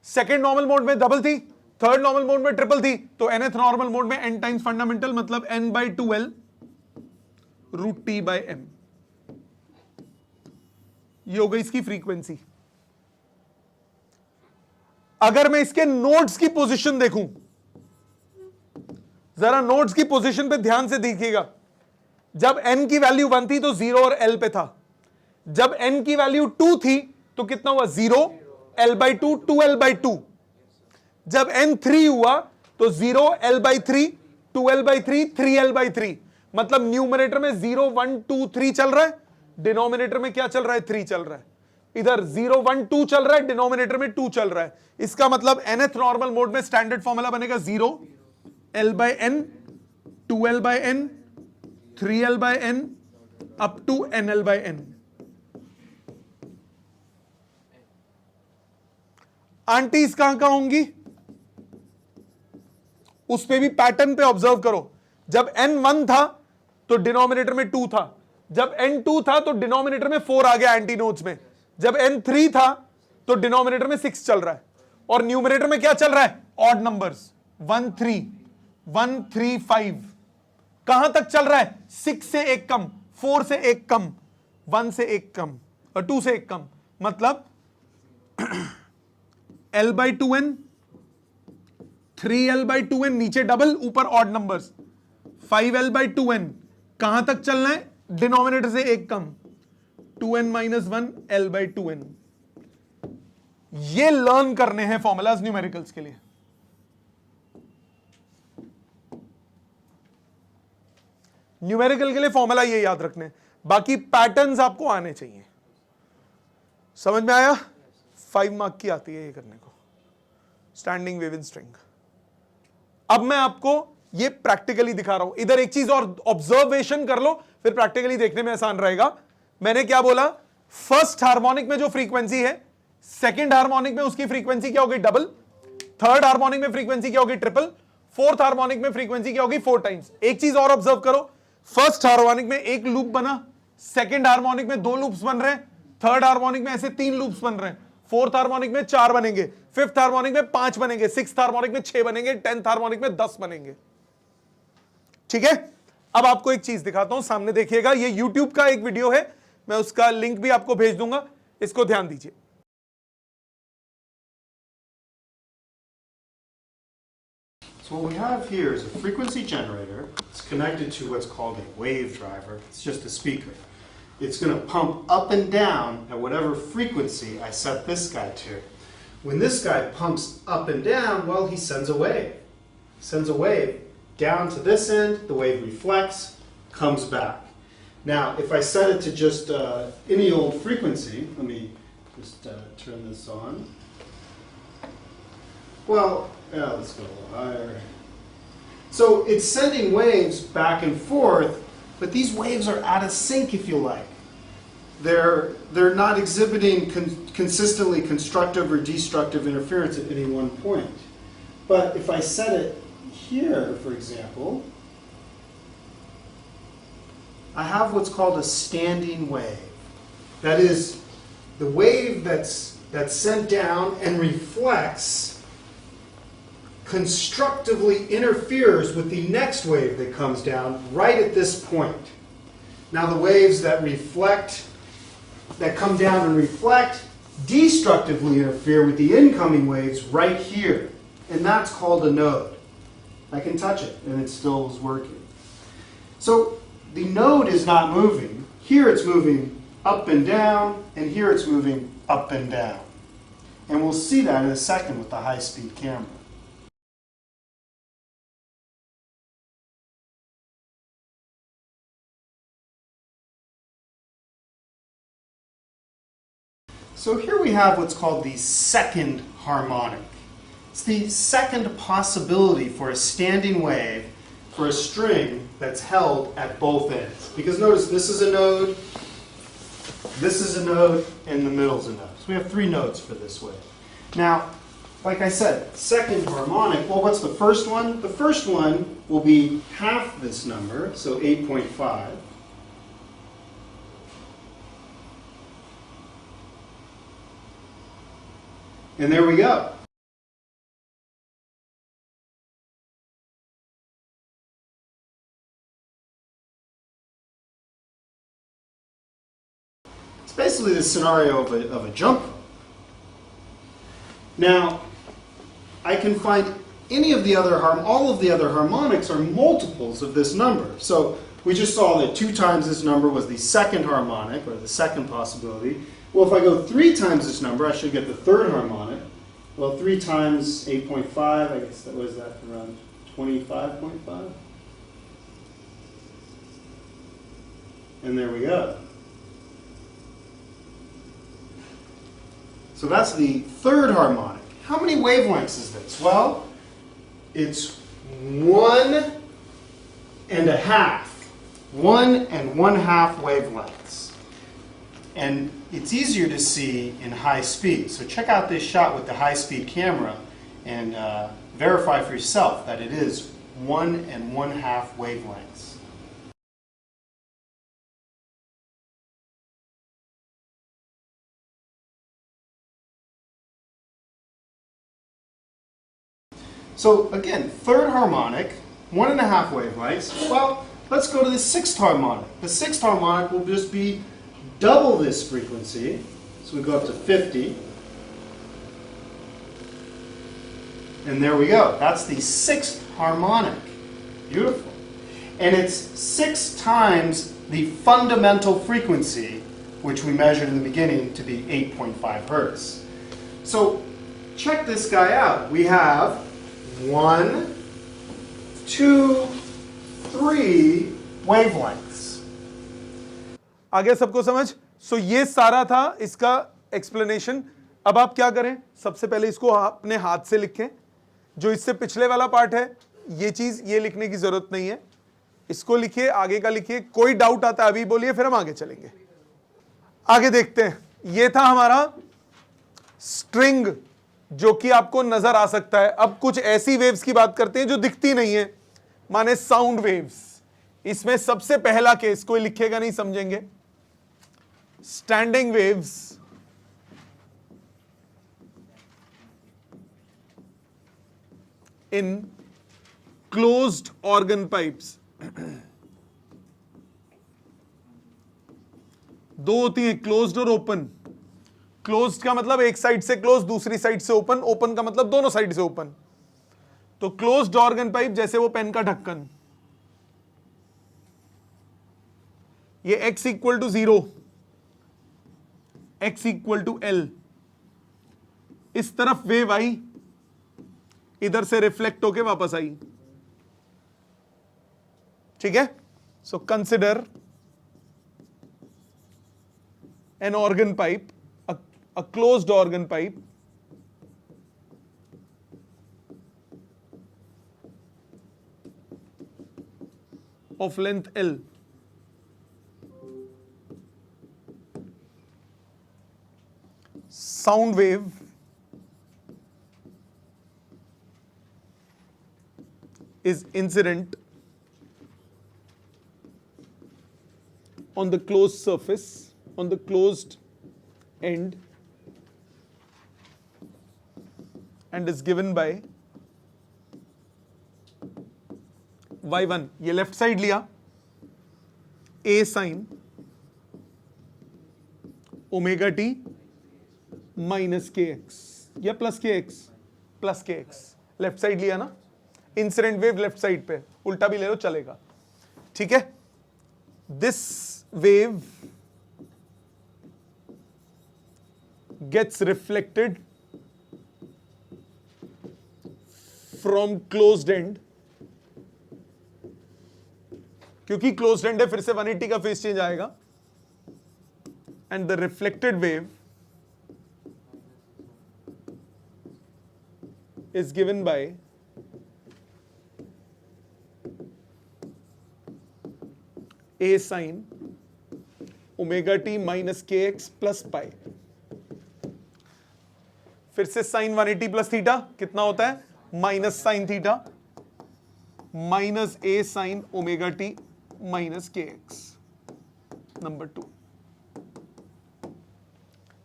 Second normal mode में डबल थी, थर्ड नॉर्मल मोड में ट्रिपल थी, तो nth नॉर्मल मोड में n टाइम्स फंडामेंटल मतलब n/2L√T/m। ये हो गई इसकी फ्रीक्वेंसी। अगर मैं इसके नोड्स की पोजीशन देखूं, जरा नोड्स की पोजीशन पे ध्यान से देखिएगा। जब n की वैल्यू 1 थी तो 0 और L पे था। जब n की वैल्यू 2 थी तो कितना हुआ? 0, L/2, 2L/2। जब n 3 हुआ तो 0, L/3, 2L/3, 3L/3। मतलब न्यूमरेटर में 0, 1, 2, 3 चल रहा है, डिनोमिनेटर में क्या चल रहा है? 3 चल रहा है। इधर 0, 1, 2 चल रहा है, डिनोमिनेटर में 2 चल रहा है। इसका मतलब nth नॉर्मल मोड में स्टैंडर्ड फॉर्मूला बनेगा 0, L/n, 2L/n, 3L/n up to NL/n। Aunties कहां कहां होंगी? उस पे भी पैटर्न पे ऑब्जर्व करो। जब n 1 था तो डिनोमिनेटर में 2 था, जब n 2 था तो डिनोमिनेटर में 4 आ गया एंटी नोड्स में, जब n 3 था तो डिनोमिनेटर में 6 चल रहा है, और न्यूमरेटर में क्या चल रहा है? Odd numbers 1 3 1 3 5। कहां तक चल रहा है? 6 से 1 कम, 4 से 1 कम, 1 से 1 कम और 2 से 1 कम। मतलब L/2n, 3l/2n, नीचे डबल ऊपर ऑड नंबर्स, 5l/2n, कहां तक चलना है, डिनोमिनेटर से एक कम, 2n - 1 l/2n। ये लर्न करने हैं फॉर्मूलाज न्यूमेरिकल्स के लिए। न्यूमेरिकल के लिए फॉर्मूला ये याद रखने, बाकी पैटर्न्स आपको आने चाहिए। समझ में आया? 5 मार्क की आती है ये करने को, स्टैंडिंग वेव इन स्ट्रिंग। अब मैं आपको ये प्रैक्टिकली दिखा रहा हूं। इधर एक चीज और ऑब्जर्वेशन कर लो, फिर प्रैक्टिकली देखने में आसान रहेगा। मैंने क्या बोला, फर्स्ट हार्मोनिक में जो फ्रीक्वेंसी है, सेकंड हार्मोनिक में उसकी फ्रीक्वेंसी क्या होगी, डबल, थर्ड हार्मोनिक में फ्रीक्वेंसी क्या होगी, ट्रिपल, फोर्थ हार्मोनिक में फ्रीक्वेंसी क्या होगी, 4 टाइम्स। एक चीज और ऑब्जर्व करो, फर्स्ट हार्मोनिक में एक लूप बना, सेकंड हार्मोनिक में 2 लूप्स बन रहे हैं, थर्ड हार्मोनिक में ऐसे 3 लूप्स बन रहे हैं, फोर्थ हार्मोनिक में 4 बनेंगे, फिफ्थ हार्मोनिक में 5 बनेंगे, सिक्स्थ हार्मोनिक में 6 बनेंगे, 10th हार्मोनिक में 10 बनेंगे। ठीक है? अब आपको एक चीज दिखाता हूं, सामने देखिएगा, ये YouTube का एक वीडियो है, मैं उसका लिंक भी आपको भेज दूंगा, इसको ध्यान दीजिए। So what we have here is a frequency generator. It's connected to what's called a wave driver. It's just a speaker. It's going to pump up and down at whatever frequency I set this guy to. When this guy pumps up and down, well, he sends a wave. He sends a wave down to this end, the wave reflects, comes back. Now, if I set it to just any old frequency, let me just turn this on. Well, yeah, let's go a little higher. So it's sending waves back and forth, but these waves are out of sync, if you like. They're not exhibiting consistently constructive or destructive interference at any one point. But if I set it here, for example, I have what's called a standing wave. That is, the wave that's sent down and reflects constructively interferes with the next wave that comes down right at this point. Now the waves that come down and reflect, destructively interfere with the incoming waves right here. And that's called a node. I can touch it and it still is working. So the node is not moving. Here it's moving up and down, and here it's moving up and down. And we'll see that in a second with the high-speed camera. So here we have what's called the second harmonic. It's the second possibility for a standing wave for a string that's held at both ends. Because notice this is a node, and the middle's a node. So we have 3 nodes for this wave. Now, like I said, second harmonic, well, what's the first one? The first one will be half this number, so 8.5. And there we go. It's basically the scenario of a jump rope. Now, I can find all of the other harmonics are multiples of this number. So we just saw that 2 times this number was the second harmonic, or the second possibility. Well, if I go 3 times this number, I should get the third harmonic. Well, 3 times 8.5, I guess that was around 25.5. And there we go. So that's the third harmonic. How many wavelengths is this? Well, it's 1 1/2. 1 1/2 wavelengths. And it's easier to see in high speed. So check out this shot with the high-speed camera and verify for yourself that it is 1 1/2 wavelengths. So again, third harmonic, 1 1/2 wavelengths. Well, let's go to the sixth harmonic. The sixth harmonic will just be double this frequency. So we go up to 50. And there we go. That's the 6th harmonic. Beautiful. And it's 6 times the fundamental frequency, which we measured in the beginning to be 8.5 hertz. So check this guy out. We have 1, 2, 3 wavelengths. आ गया सबको समझ? सो ये सारा था इसका एक्सप्लेनेशन. अब आप क्या करें? सबसे पहले इसको अपने हाथ से लिखें. जो इससे पिछले वाला पार्ट है, ये चीज ये लिखने की जरूरत नहीं है. इसको लिखिए, आगे का लिखिए. कोई डाउट आता है अभी बोलिए, फिर हम आगे चलेंगे. आगे देखते हैं. ये था हमारा स्ट्रिंग, जो कि आपको नजर आ सकता है. अब कुछ ऐसी वेव्स की बात करते हैं जो दिखती नहीं है, माने साउंड वेव्स. इसमें सबसे पहला केस कोई लिखेगा नहीं, समझेंगे. Standing waves in closed organ pipes. दो होती हैं, क्लोज्ड और ओपन. क्लोज्ड का मतलब एक साइड से क्लोज, दूसरी साइड से ओपन. ओपन का मतलब दोनों साइड से ओपन. तो क्लोज्ड ऑर्गन पाइप, जैसे वो पेन का ढक्कन, ये x equal to 0, x equal to L. इस तरफ वेव आई, इधर से रिफ्लेक्ट होके वापस आई. ठीक है. So consider an organ pipe, a closed organ pipe of length L. Sound wave is incident on the closed surface, on the closed end, and is given by y1. ये लेफ्ट साइड लिया, a sine omega t minus k x या plus k x, plus k x. Left side लिया ना, इंसिडेंट वेव लेफ्ट साइड पे, उल्टा भी ले लो चलेगा. ठीक है. This wave gets reflected from closed end. क्योंकि क्लोज्ड एंड है, फिर से 180 का फेस चेंज आएगा. And the reflected wave is given by a sin omega t minus k x plus pi. फिर से साइन 180 प्लस थीटा कितना होता है? Minus sine theta minus a sine omega t minus k x. Number 2.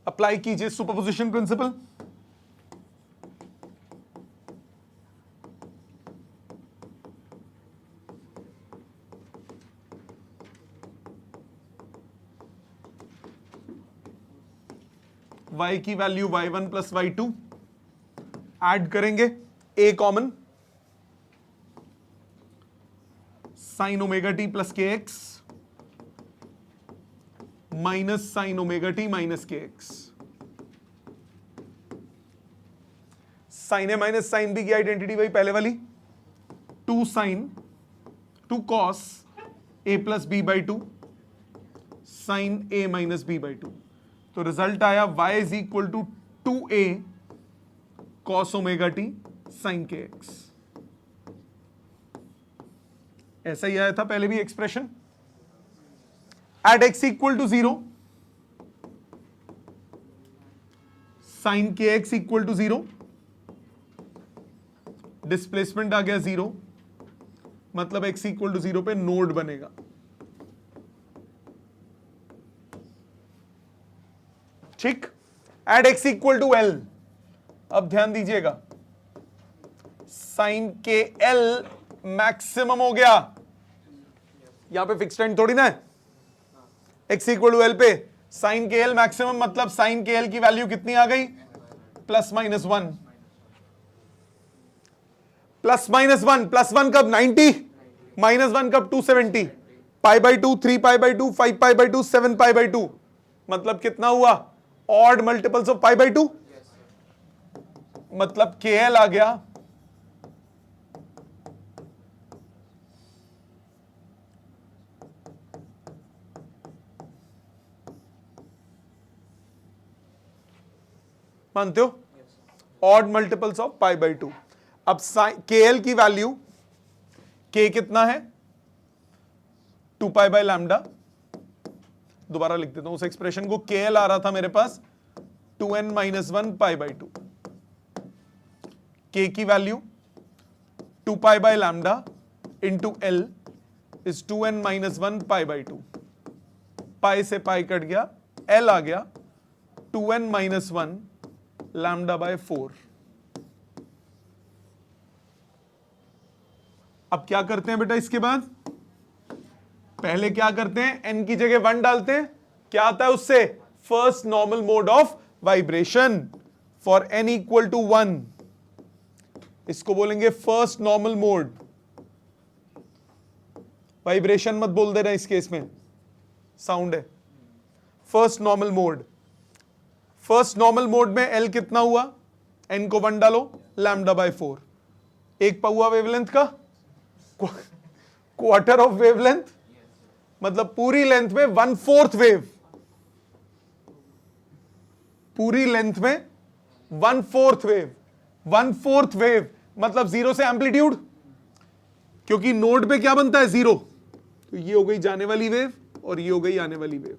Apply कीजिए सुपरपोजिशन प्रिंसिपल. y की value y1 plus y2 add करेंगे, a common, sine omega t plus k x minus sine omega t minus k x. Sine A minus sine b की आइडेंटिटी वही पहले वाली, 2 sine 2 cos A plus B by 2 sine A minus B by 2. तो रिजल्ट आया y is equal to 2a cos omega t sine k x. ऐसा ही आया था पहले भी expression. At x equal to 0 sine k x equal to 0, displacement आ गया 0, मतलब x इक्वल टू 0 पे नोड बनेगा. ठीक. At x equal to L. अब ध्यान दीजिएगा, साइन के L मैक्सिमम हो गया. यहां पे फिक्स्ड एंड थोड़ी ना है. x इक्वल टू L पे साइन के L मैक्सिमम, मतलब साइन के L की वैल्यू कितनी आ गई? Plus minus 1. +-1 कब 90, -1 कब 270, π/2, 3π/2, 5π/2, 7π/2, मतलब कितना हुआ? ऑड मल्टीपल्स ऑफ π/2, मतलब KL आ गया मानते हो? Odd multiples of π/2। अब KL की वैल्यू, K कितना है? 2π/λ। दोबारा लिख देता हूं उस एक्सप्रेशन को। KL आ रहा था मेरे पास 2n - 1 π/2। K की value 2π/λ into L is 2n - 1 π/2। Pi से पाई कट गया, L आ गया 2n - 1 λ/4। अब क्या करते हैं बेटा? इसके बाद पहले क्या करते हैं? n की जगह 1 डालते हैं। क्या आता है उससे? First normal mode of vibration for n = 1। इसको बोलेंगे फर्स्ट नॉर्मल मोड। वाइब्रेशन मत बोल देना इस केस में, साउंड है। First normal mode. First normal mode में L कितना हुआ? n को 1 डालो, λ/4। एक पौआ वेवलेंथ का क्वार्टर ऑफ वेवलेंथ, मतलब पूरी लेंथ में 1/4 वेव। पूरी लेंथ में 1/4 वेव। 1/4 वेव मतलब 0 से एम्पलीट्यूड, क्योंकि नोड पे क्या बनता है? 0। तो ये हो गई जाने वाली वेव और ये हो गई आने वाली वेव।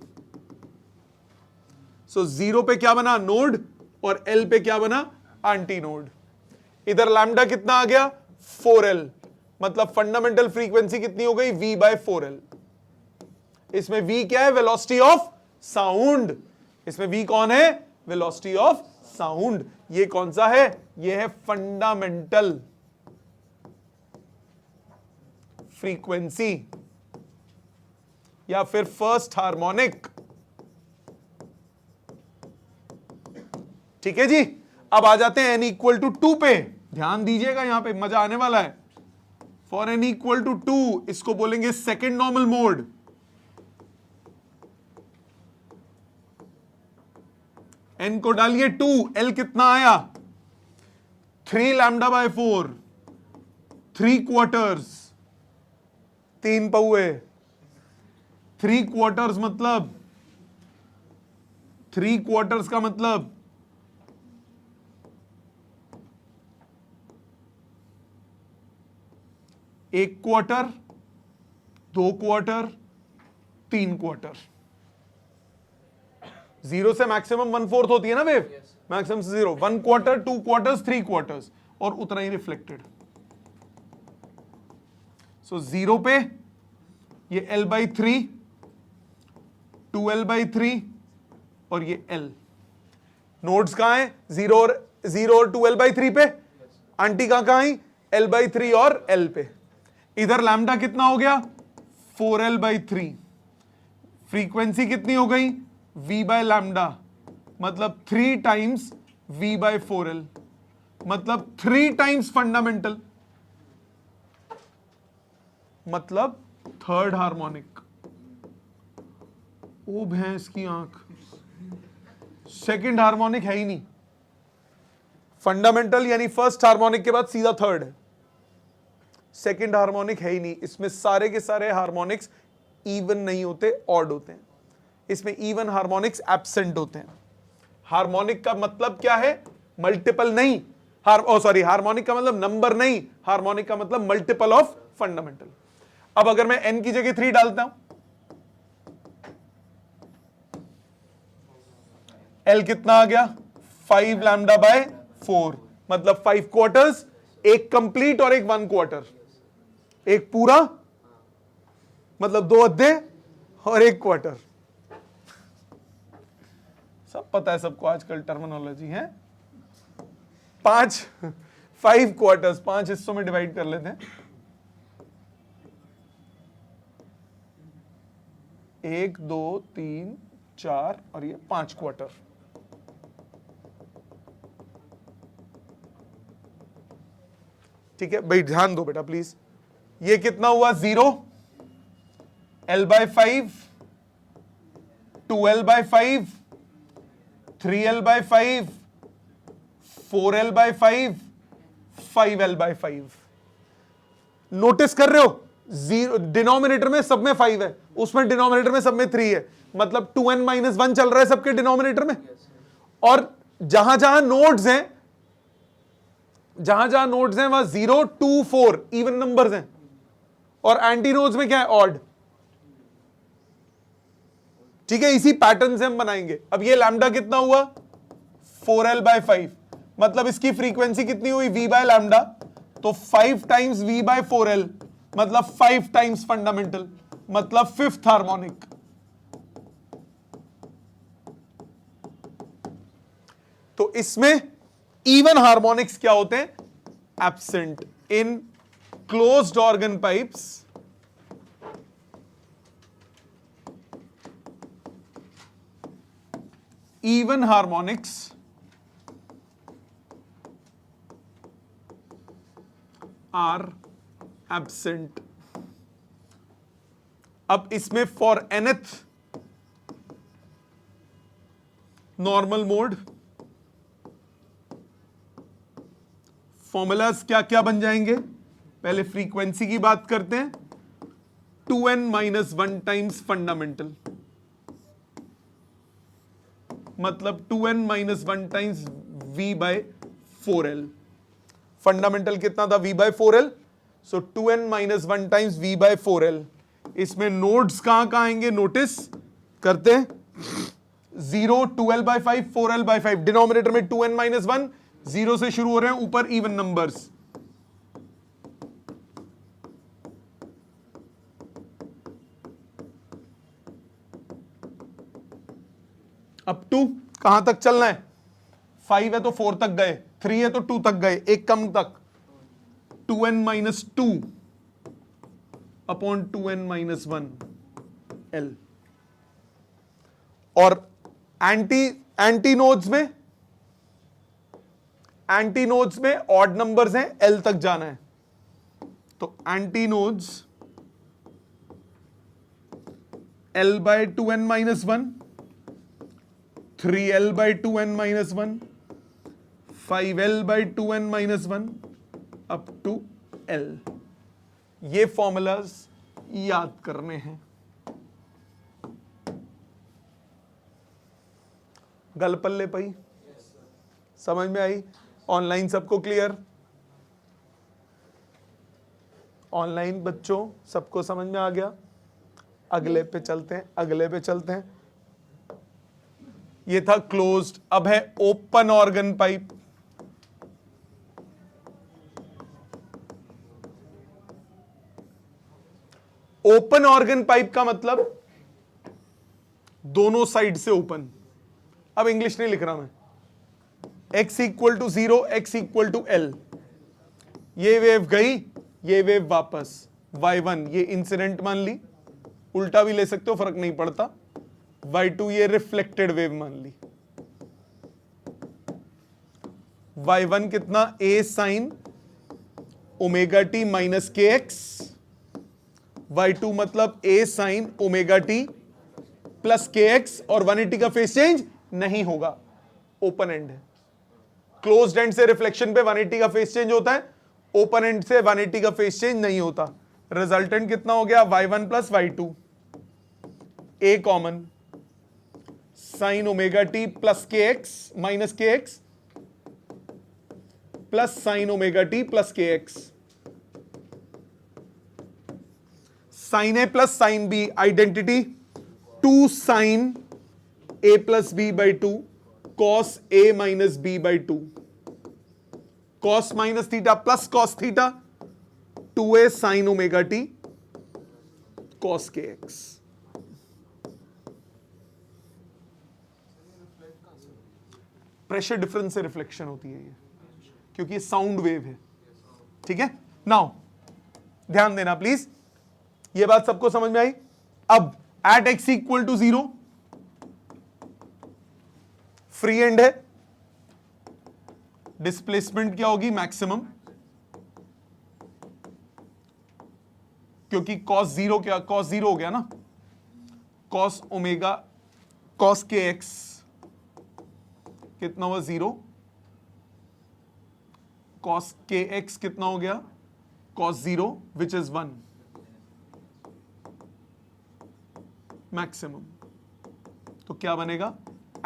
सो 0 पे क्या बना? नोड, और L पे क्या बना? Anti node. इधर लैम्डा कितना आ गया? 4L, मतलब फंडामेंटल फ्रीक्वेंसी कितनी हो गई? V/4L। इसमें V क्या है? Velocity of sound. इसमें V कौन है? Velocity of sound. ये कौन सा है? ये है फंडामेंटल फ्रीक्वेंसी या फिर फर्स्ट हार्मोनिक। ठीक है जी। अब आ जाते हैं n = 2 पे। ध्यान दीजिएगा, यहां पे मजा आने वाला है। फॉर n = 2 इसको बोलेंगे सेकेंड नॉर्मल मोड। n को डालिए 2, L कितना आया? 3 λ/4, 3 क्वार्टर्स, 3 पौए। 3 क्वार्टर्स मतलब 3 क्वार्टर्स का मतलब एक क्वार्टर, 2 क्वार्टर, 3 क्वार्टर। 0 से मैक्सिमम 1/4 होती है ना वेव, मैक्सिमम से 0। 1 क्वार्टर, 2 क्वार्टर्स, 3 क्वार्टर्स, और उतना ही रिफ्लेक्टेड। सो 0 पे ये L/3, 2L/3 और ये L। नोड्स कहां है? 0 और 2L/3 पे। आंटी कहां आई? L/3 और L पे। इधर लैम्डा कितना हो गया? 4L/3। फ्रीक्वेंसी कितनी हो गई? V/λ, मतलब 3 टाइम्स V/4L, मतलब 3 टाइम्स फंडामेंटल, मतलब थर्ड हार्मोनिक। ओ भैंस की आंख, सेकंड हार्मोनिक है ही नहीं। फंडामेंटल यानी फर्स्ट हार्मोनिक के बाद सीधा थर्ड है। सेकंड हार्मोनिक है ही नहीं। इसमें सारे के सारे हार्मोनिक्स इवन नहीं होते, ऑड होते हैं। इसमें इवन हार्मोनिक्स एब्सेंट होते हैं। हार्मोनिक का मतलब क्या है? मल्टीपल नहीं। हार्मोनिक का मतलब नंबर नहीं, हार्मोनिक का मतलब मल्टीपल ऑफ फंडामेंटल। अब अगर मैं n की जगह 3 डालता हूं, L कितना आ गया? 5 λ/4, मतलब 5 क्वार्टर्स, एक कंप्लीट और एक 1 क्वार्टर। एक पूरा मतलब 2 अद्धे और एक क्वार्टर। सब पता है सबको, आजकल टर्मिनोलॉजी है। 5 क्वार्टर्स 5 हिस्सों में डिवाइड कर लेते हैं। 1 2 3 4 और ये 5 क्वार्टर। ठीक है भाई, ध्यान दो बेटा प्लीज। ये कितना हुआ 0, L/5, 2L/5, 3L/5, 4L/5, 5L/5। Notice कर रहे हो, जीरो डिनोमिनेटर में सब में 5 है, उसमें डिनोमिनेटर में सब में 3 है, मतलब 2n-1 चल रहा है सबके डिनोमिनेटर में। और जहां जहां नोड्स हैं, वहां 0, 2, 4 इवन नंबर्स हैं, और एंटी नोड्स में क्या है, ऑड। ठीक है, इसी पैटर्न से हम बनाएंगे। अब ये लैम्डा कितना हुआ 4L/5, मतलब इसकी फ्रीक्वेंसी कितनी हुई V/λ, तो 5 टाइम्स V/4L, मतलब 5 टाइम्स फंडामेंटल, मतलब 5th हार्मोनिक। तो इसमें इवन हार्मोनिक्स क्या होते हैं, absent in closed organ pipes. Even harmonics are absent। अब इसमें for nth normal mode formulas क्या क्या बन जाएंगे, पहले फ्रीक्वेंसी की बात करते हैं, 2n-1 टाइम्स फंडामेंटल, मतलब 2n-1 टाइम्स V/4L। फंडामेंटल कितना था V/4L, सो 2n-1 टाइम्स V/4L। इसमें नोड्स कहां कहां आएंगे, नोटिस करते हैं, 0, 2L/5, 4L/5, डिनोमिनेटर में 2n-1, 0 से शुरू हो रहे हैं, ऊपर इवन नंबर्स। अब 2 कहां तक चलना है, 5 है तो 4 तक गए, 3 है तो 2 तक गए, एक कम तक, 2n-2 अपॉन 2n-1 L। और एंटी नोड्स में ऑड नंबर्स हैं, L तक जाना है, तो antinodes L/2n-1, 3L/2n-1, 5L/2n-1 up to L। ये फॉर्मूलाज याद करने हैं। गलपल्ले पई, समझ में आई? ऑनलाइन सबको क्लियर? ऑनलाइन बच्चों सबको समझ में आ गया? अगले पे चलते हैं। ये था क्लोज्ड, अब है open organ pipe. Open organ pipe का मतलब दोनों साइड से ओपन। अब इंग्लिश नहीं लिख रहा मैं, x = 0, x = L। ये वेव गई, ये वेव वापस, y1 ये इंसिडेंट मान ली, उल्टा भी ले सकते हो फर्क नहीं पड़ता, y2 ये रिफ्लेक्टेड वेव मान ली। y1 कितना, a sin ω_t - kx, y2 मतलब a sin ω_t + kx, और 180 का फेस चेंज नहीं होगा, ओपन एंड है। क्लोज्ड एंड से रिफ्लेक्शन पे 180 का फेस चेंज होता है, ओपन एंड से 180 का फेस चेंज नहीं होता। रिजल्टेंट कितना हो गया, y1 + y2, a common, sin ω_t + kx - kx plus sin ω_t + kx, sin A + sin B identity, 2 sin A + B/2 cos A - B/2, cos -θ + cos θ, 2A sin ω_t cos kx। Pressure difference से रिफ्लेक्शन होती है ये, क्योंकि ये साउंड वेव है। ठीक है, नाउ ध्यान देना प्लीज, ये बात सबको समझ में आई? अब एट x = 0 फ्री एंड है, डिस्प्लेसमेंट क्या होगी, मैक्सिमम, क्योंकि cos 0 क्या, cos 0 हो गया ना, cos ओमेगा cos के एक्स कितना हुआ 0, cos के एक्स कितना हो गया cos 0 विच इज 1 मैक्सिमम। तो क्या बनेगा,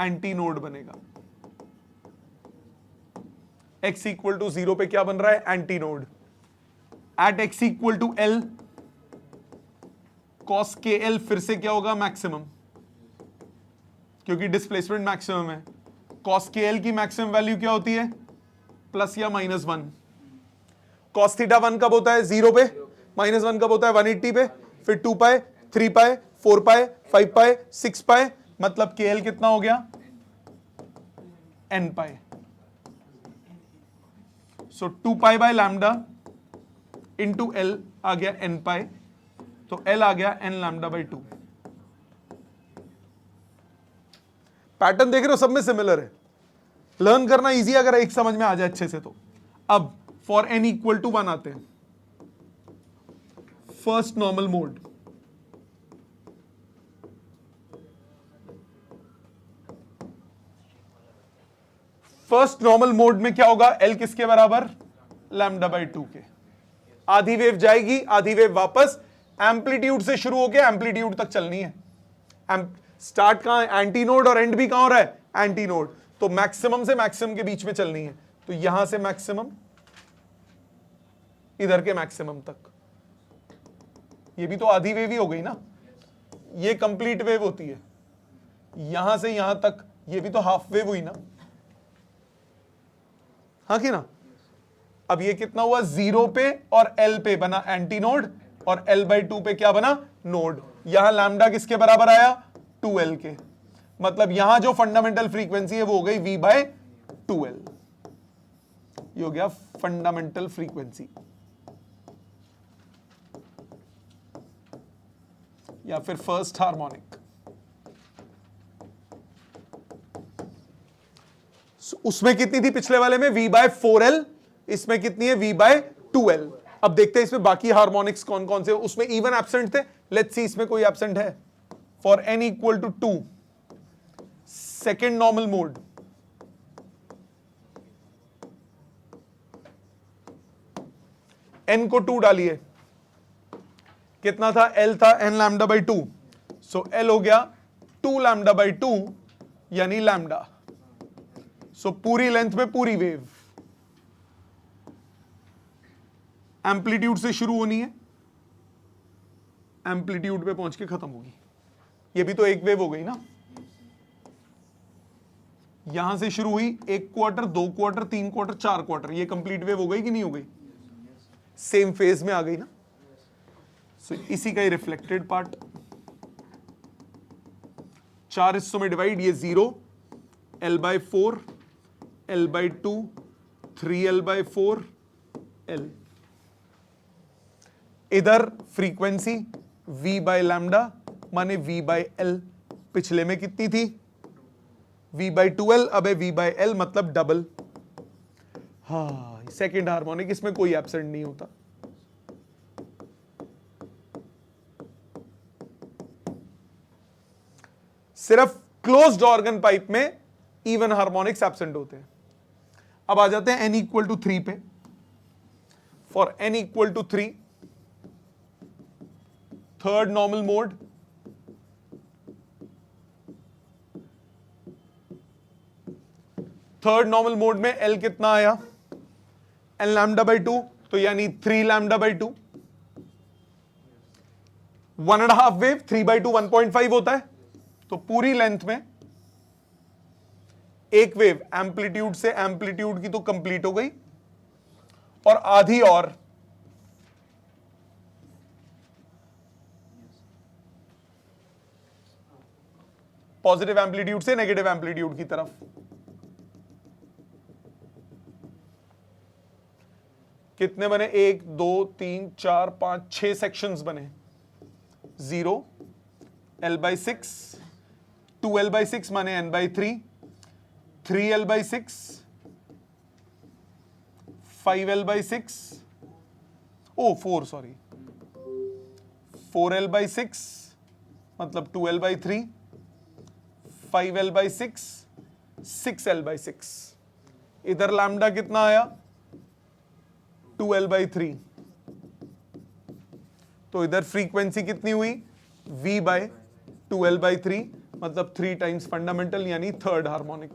एंटी नोड बनेगा। x इक्वल टू 0 पे क्या बन रहा है, antinode. At x equal to l cos के l फिर से क्या होगा, मैक्सिमम, क्योंकि डिस्प्लेसमेंट मैक्सिमम है। cos के l की मैक्सिमम वैल्यू क्या होती है, प्लस या -1। cos थीटा 1 कब होता है, 0 पे, -1 कब होता है, 180 पे, फिर 2 पाई, 3 पाई, 4 पाई, 5 पाई, 6 पाई, मतलब के एल कितना हो गया, n pi. So 2 pi by lambda into l आ गया n पाई, तो l आ गया n लैम्डा बाई 2। पैटर्न देख रहे हो, सब में सिमिलर है। लर्न करना इजी अगर एक समझ में आ जाए अच्छे से तो। अब फॉर n इक्वल टू 1 आते हैं, first normal mode. First normal mode में क्या होगा, l किसके बराबर, लैम्डा बाई 2 के। आधी वेव जाएगी, आधी वेव वापस, एम्पलीट्यूड से शुरू होकर एम्पलीट्यूड तक चलनी है। स्टार्ट कहां है, एंटी नोड, और एंड भी कहां हो रहा है, एंटी नोड। तो मैक्सिमम से मैक्सिमम के बीच में चलनी है। तो यहां से मैक्सिमम इधर के मैक्सिमम तक। ये भी तो आधी वेव ही हो गई ना, ये कंप्लीट वेव होती है। यहां से यहां तक ये भी तो हाफ वेव हुई ना, हाँ कि ना। अब ये कितना हुआ, 0 पे और L पे बना एंटी नोड, और L बाई 2 पे क्या बना, नोड। यहां लैम्डा किसके बराबर आया, 2L के। मतलब यहां जो फंडामेंटल फ्रीक्वेंसी है वो हो गई V बाय 2L। ये हो गया फंडामेंटल फ्रीक्वेंसी, या फिर फर्स्ट हार्मोनिक। उसमें कितनी थी पिछले वाले में, V बाय 4L, इसमें कितनी है, V बाय 2L। अब देखते हैं इसमें बाकी हार्मोनिक्स कौन कौन से। उसमें इवन एब्सेंट थे, लेट्स सी इसमें कोई एब्सेंट है। For n equal to 2, second normal mode, n को 2 डालिए, कितना था, L था n lambda by 2, so L हो गया 2 लैम्डा बाई 2 यानी लैम्डा। सो पूरी लेंथ में पूरी वेव एम्पलीट्यूड से शुरू होनी है, एम्पलीट्यूड पे पहुंच के खत्म होगी। ये भी तो एक वेव हो गई ना, यहां से शुरू हुई, 1 क्वार्टर, 2 क्वार्टर, 3 क्वार्टर, 4 क्वार्टर, ये कंप्लीट वेव हो गई कि नहीं हो गई, सेम फेज में आ गई ना। सो इसी का ही रिफ्लेक्टेड पार्ट, 4 हिस्सों में डिवाइड, ये 0, L by 4, L by 2, 3L by 4, L। इधर फ्रीक्वेंसी V बाय लैम्डा माने V बाय L। पिछले में कितनी थी, V बाय 2L, अब है V बाय L, मतलब डबल। हाँ, सेकेंड हार्मोनिक, इसमें कोई एब्सेंट नहीं होता। सिर्फ क्लोज्ड ऑर्गन पाइप में इवन हार्मोनिक्स एब्सेंट होते हैं। अब आ जाते हैं n इक्वल टू 3 पे। For n equal to 3, third normal mode, third normal mode में L कितना आया, n लैम्डा बाई 2, तो यानी 3 लैम्डा बाई 2। 1.5 वेव, 3 बाई 2 1.5 होता है। तो पूरी लेंथ में एक वेव एम्पलीट्यूड से एम्पलीट्यूड की तो कंप्लीट हो गई, और आधी और पॉजिटिव एम्पलीट्यूड से नेगेटिव एम्पलीट्यूड की तरफ। कितने बने, 1 2 3 4 5 6 सेक्शंस बने। 0, L बाई 6, 2L बाई 6 माने N by 3, 3L by 6, 5L by 6, 4 sorry, 4l/6 मतलब 2l/3, 5l/6, 6l/6। इधर लैम्डा कितना आया 2l/3, तो इधर फ्रीक्वेंसी कितनी हुई v/2l/3 मतलब 3 टाइम्स फंडामेंटल यानी थर्ड हार्मोनिक।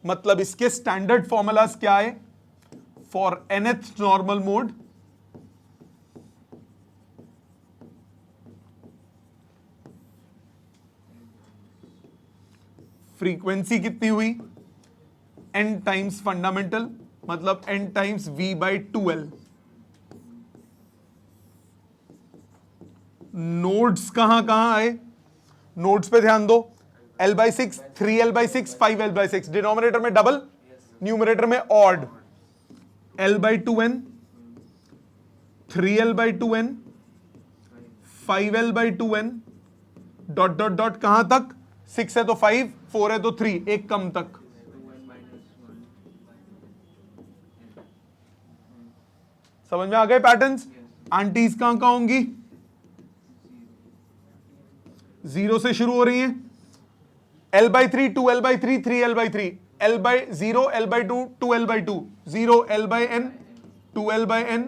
मतलब इसके स्टैंडर्ड फॉर्मूलाज क्या है for nth normal mode, frequency कितनी हुई n टाइम्स फंडामेंटल मतलब n टाइम्स v/2l। नोड्स कहां कहां आए, नोड्स पे ध्यान दो, l/6, 3l/6, 5l/6, डिनोमिनेटर में डबल, न्यूमरेटर में odd, l/2n, 3l/2n, 5l/2n, dot dot dot कहां तक, 6 है तो 5, 4 है तो 3, एक कम तक। समझ में आ गए पैटर्न्स। आंटीज कहां कहां होंगी, 0 से शुरू हो रही हैं, l/3, 2l/3, 3l/3, l/0, l/2, 2l/2, 0, l/n, 2l/n,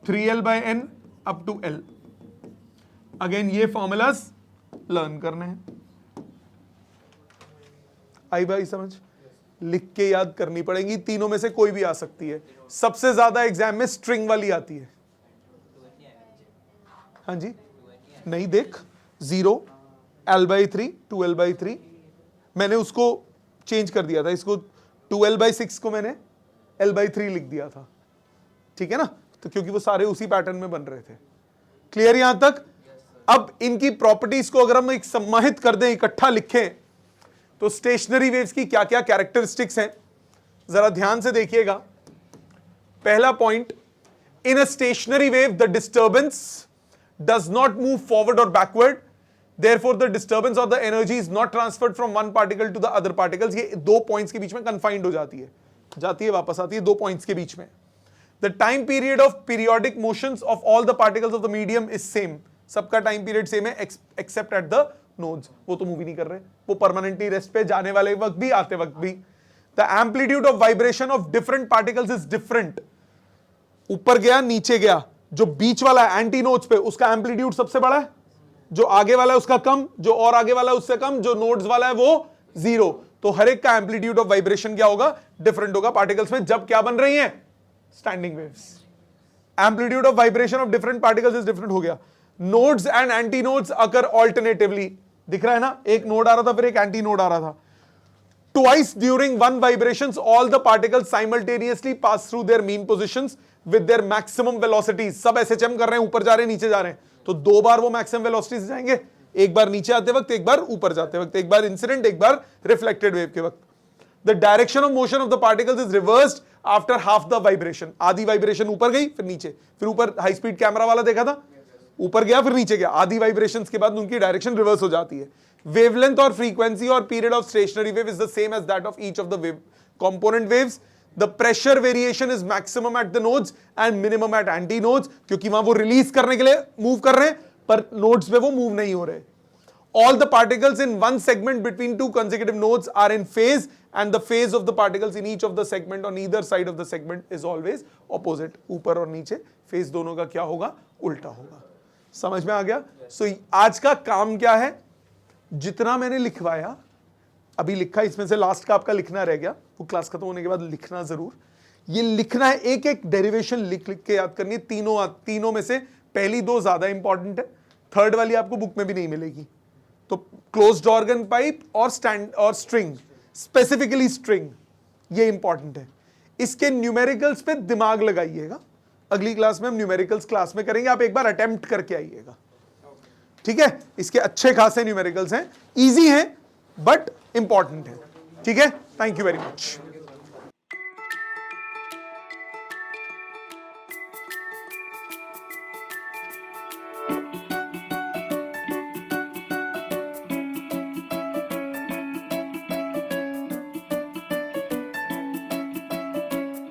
3l/n up to l। Again ये फॉर्मूलाज लर्न करने हैं। आई भाई समझ, लिख के याद करनी पड़ेगी, तीनों में से कोई भी आ सकती है। सबसे ज्यादा एग्जाम में स्ट्रिंग वाली आती है। हाँ जी, नहीं देख, 0, l/3, 2l/3, मैंने उसको चेंज कर दिया था, इसको 2l/6 को मैंने l/3 लिख दिया था, ठीक है ना, तो क्योंकि वो सारे उसी पैटर्न में बन रहे थे। क्लियर यहां तक। अब इनकी प्रॉपर्टीज को अगर हम एक सम्माहित कर दें, इकट्ठा लिखें, तो स्टेशनरी वेव्स की क्या क्या कैरेक्टरिस्टिक्स हैं जरा ध्यान से देखिएगा। पहला point, in a stationary wave the disturbance does not move forward और backward, therefore the disturbance of the energy is not transferred from one particle to the other particles। ये दो पॉइंट्स के बीच में कन्फाइंड हो जाती है वापस आती है, दो पॉइंट्स के बीच में। The time period of periodic motions of all the particles of the medium is same। सबका टाइम पीरियड सेम है एक्सेप्ट एट द नोड्स, वो तो मूव ही नहीं कर रहे, वो परमानेंटली रेस्ट पे, जाने वाले वक्त भी आते वक्त भी। The amplitude of vibration of different particles is different. ऊपर गया नीचे गया, जो बीच वाला है एंटी नोड्स पे उसका एम्पलीट्यूड सबसे बड़ा है, जो आगे वाला है उसका कम, जो और आगे वाला है उससे कम, जो नोड्स वाला है वो 0। तो हर एक का एम्पलीट्यूड ऑफ वाइब्रेशन क्या होगा, डिफरेंट होगा पार्टिकल्स में, जब क्या बन रही हैं, standing waves. Amplitude of vibration of different particles is different हो गया। Nodes and anti nodes occur alternatively, दिख रहा है ना, एक नोड आ रहा था फिर एक एंटी नोड आ रहा था। Twice during one vibrations, all the particles simultaneously pass through their mean positions with their maximum velocities। सब SHM कर रहे हैं, ऊपर जा रहे हैं नीचे जा रहे हैं, तो दो बार वो मैक्सिमम वेलोसिटी से जाएंगे, एक बार नीचे आते वक्त, एक बार ऊपर जाते वक्त, एक बार इंसिडेंट, एक बार रिफ्लेक्टेड वेव के वक्त। The direction of motion of the particles is reversed after half the vibration. आधी वाइब्रेशन ऊपर गई फिर नीचे, फिर ऊपर हाई स्पीड कैमरा वाला देखा था, ऊपर गया फिर नीचे गया, आधी वाइब्रेशंस के बाद उनकी डायरेक्शन रिवर्स हो जाती है। वेवलेंथ और फ्रीक्वेंसी और period of stationary wave is the same as that of each of the wave component waves. The pressure variation is maximum at the nodes and minimum at anti nodes, क्योंकि वहां वो रिलीज करने के लिए मूव कर रहे हैं, पर नोड्स पे वो मूव नहीं हो रहे। All the particles in one segment between two consecutive nodes are in phase, and the phase of the particles in each of the segment on either side of the segment is always opposite। ऊपर और नीचे फेज दोनों का क्या होगा, उल्टा होगा। समझ में आ गया। So आज का काम क्या है, जितना मैंने लिखवाया अभी लिखा, इसमें से लास्ट का आपका लिखना रह गया, वो क्लास खत्म होने के बाद लिखना जरूर। ये लिखना है, एक एक डेरिवेशन लिख लिख के याद करनी है। तीनों में से पहली दो ज्यादा इंपॉर्टेंट है, थर्ड वाली आपको बुक में भी नहीं मिलेगी। तो क्लोज्ड ऑर्गन पाइप और स्टैंड और स्ट्रिंग, स्पेसिफिकली स्ट्रिंग, ये इंपॉर्टेंट है। इसके न्यूमेरिकल्स पे दिमाग लगाइएगा, अगली क्लास में हम न्यूमेरिकल्स क्लास में करेंगे, आप एक बार अटेम्प्ट करके आइएगा, ठीक है। इसके अच्छे खासे न्यूमेरिकल्स हैं, इजी हैं बट इंपॉर्टेंट है, ठीक है। Thank you very much.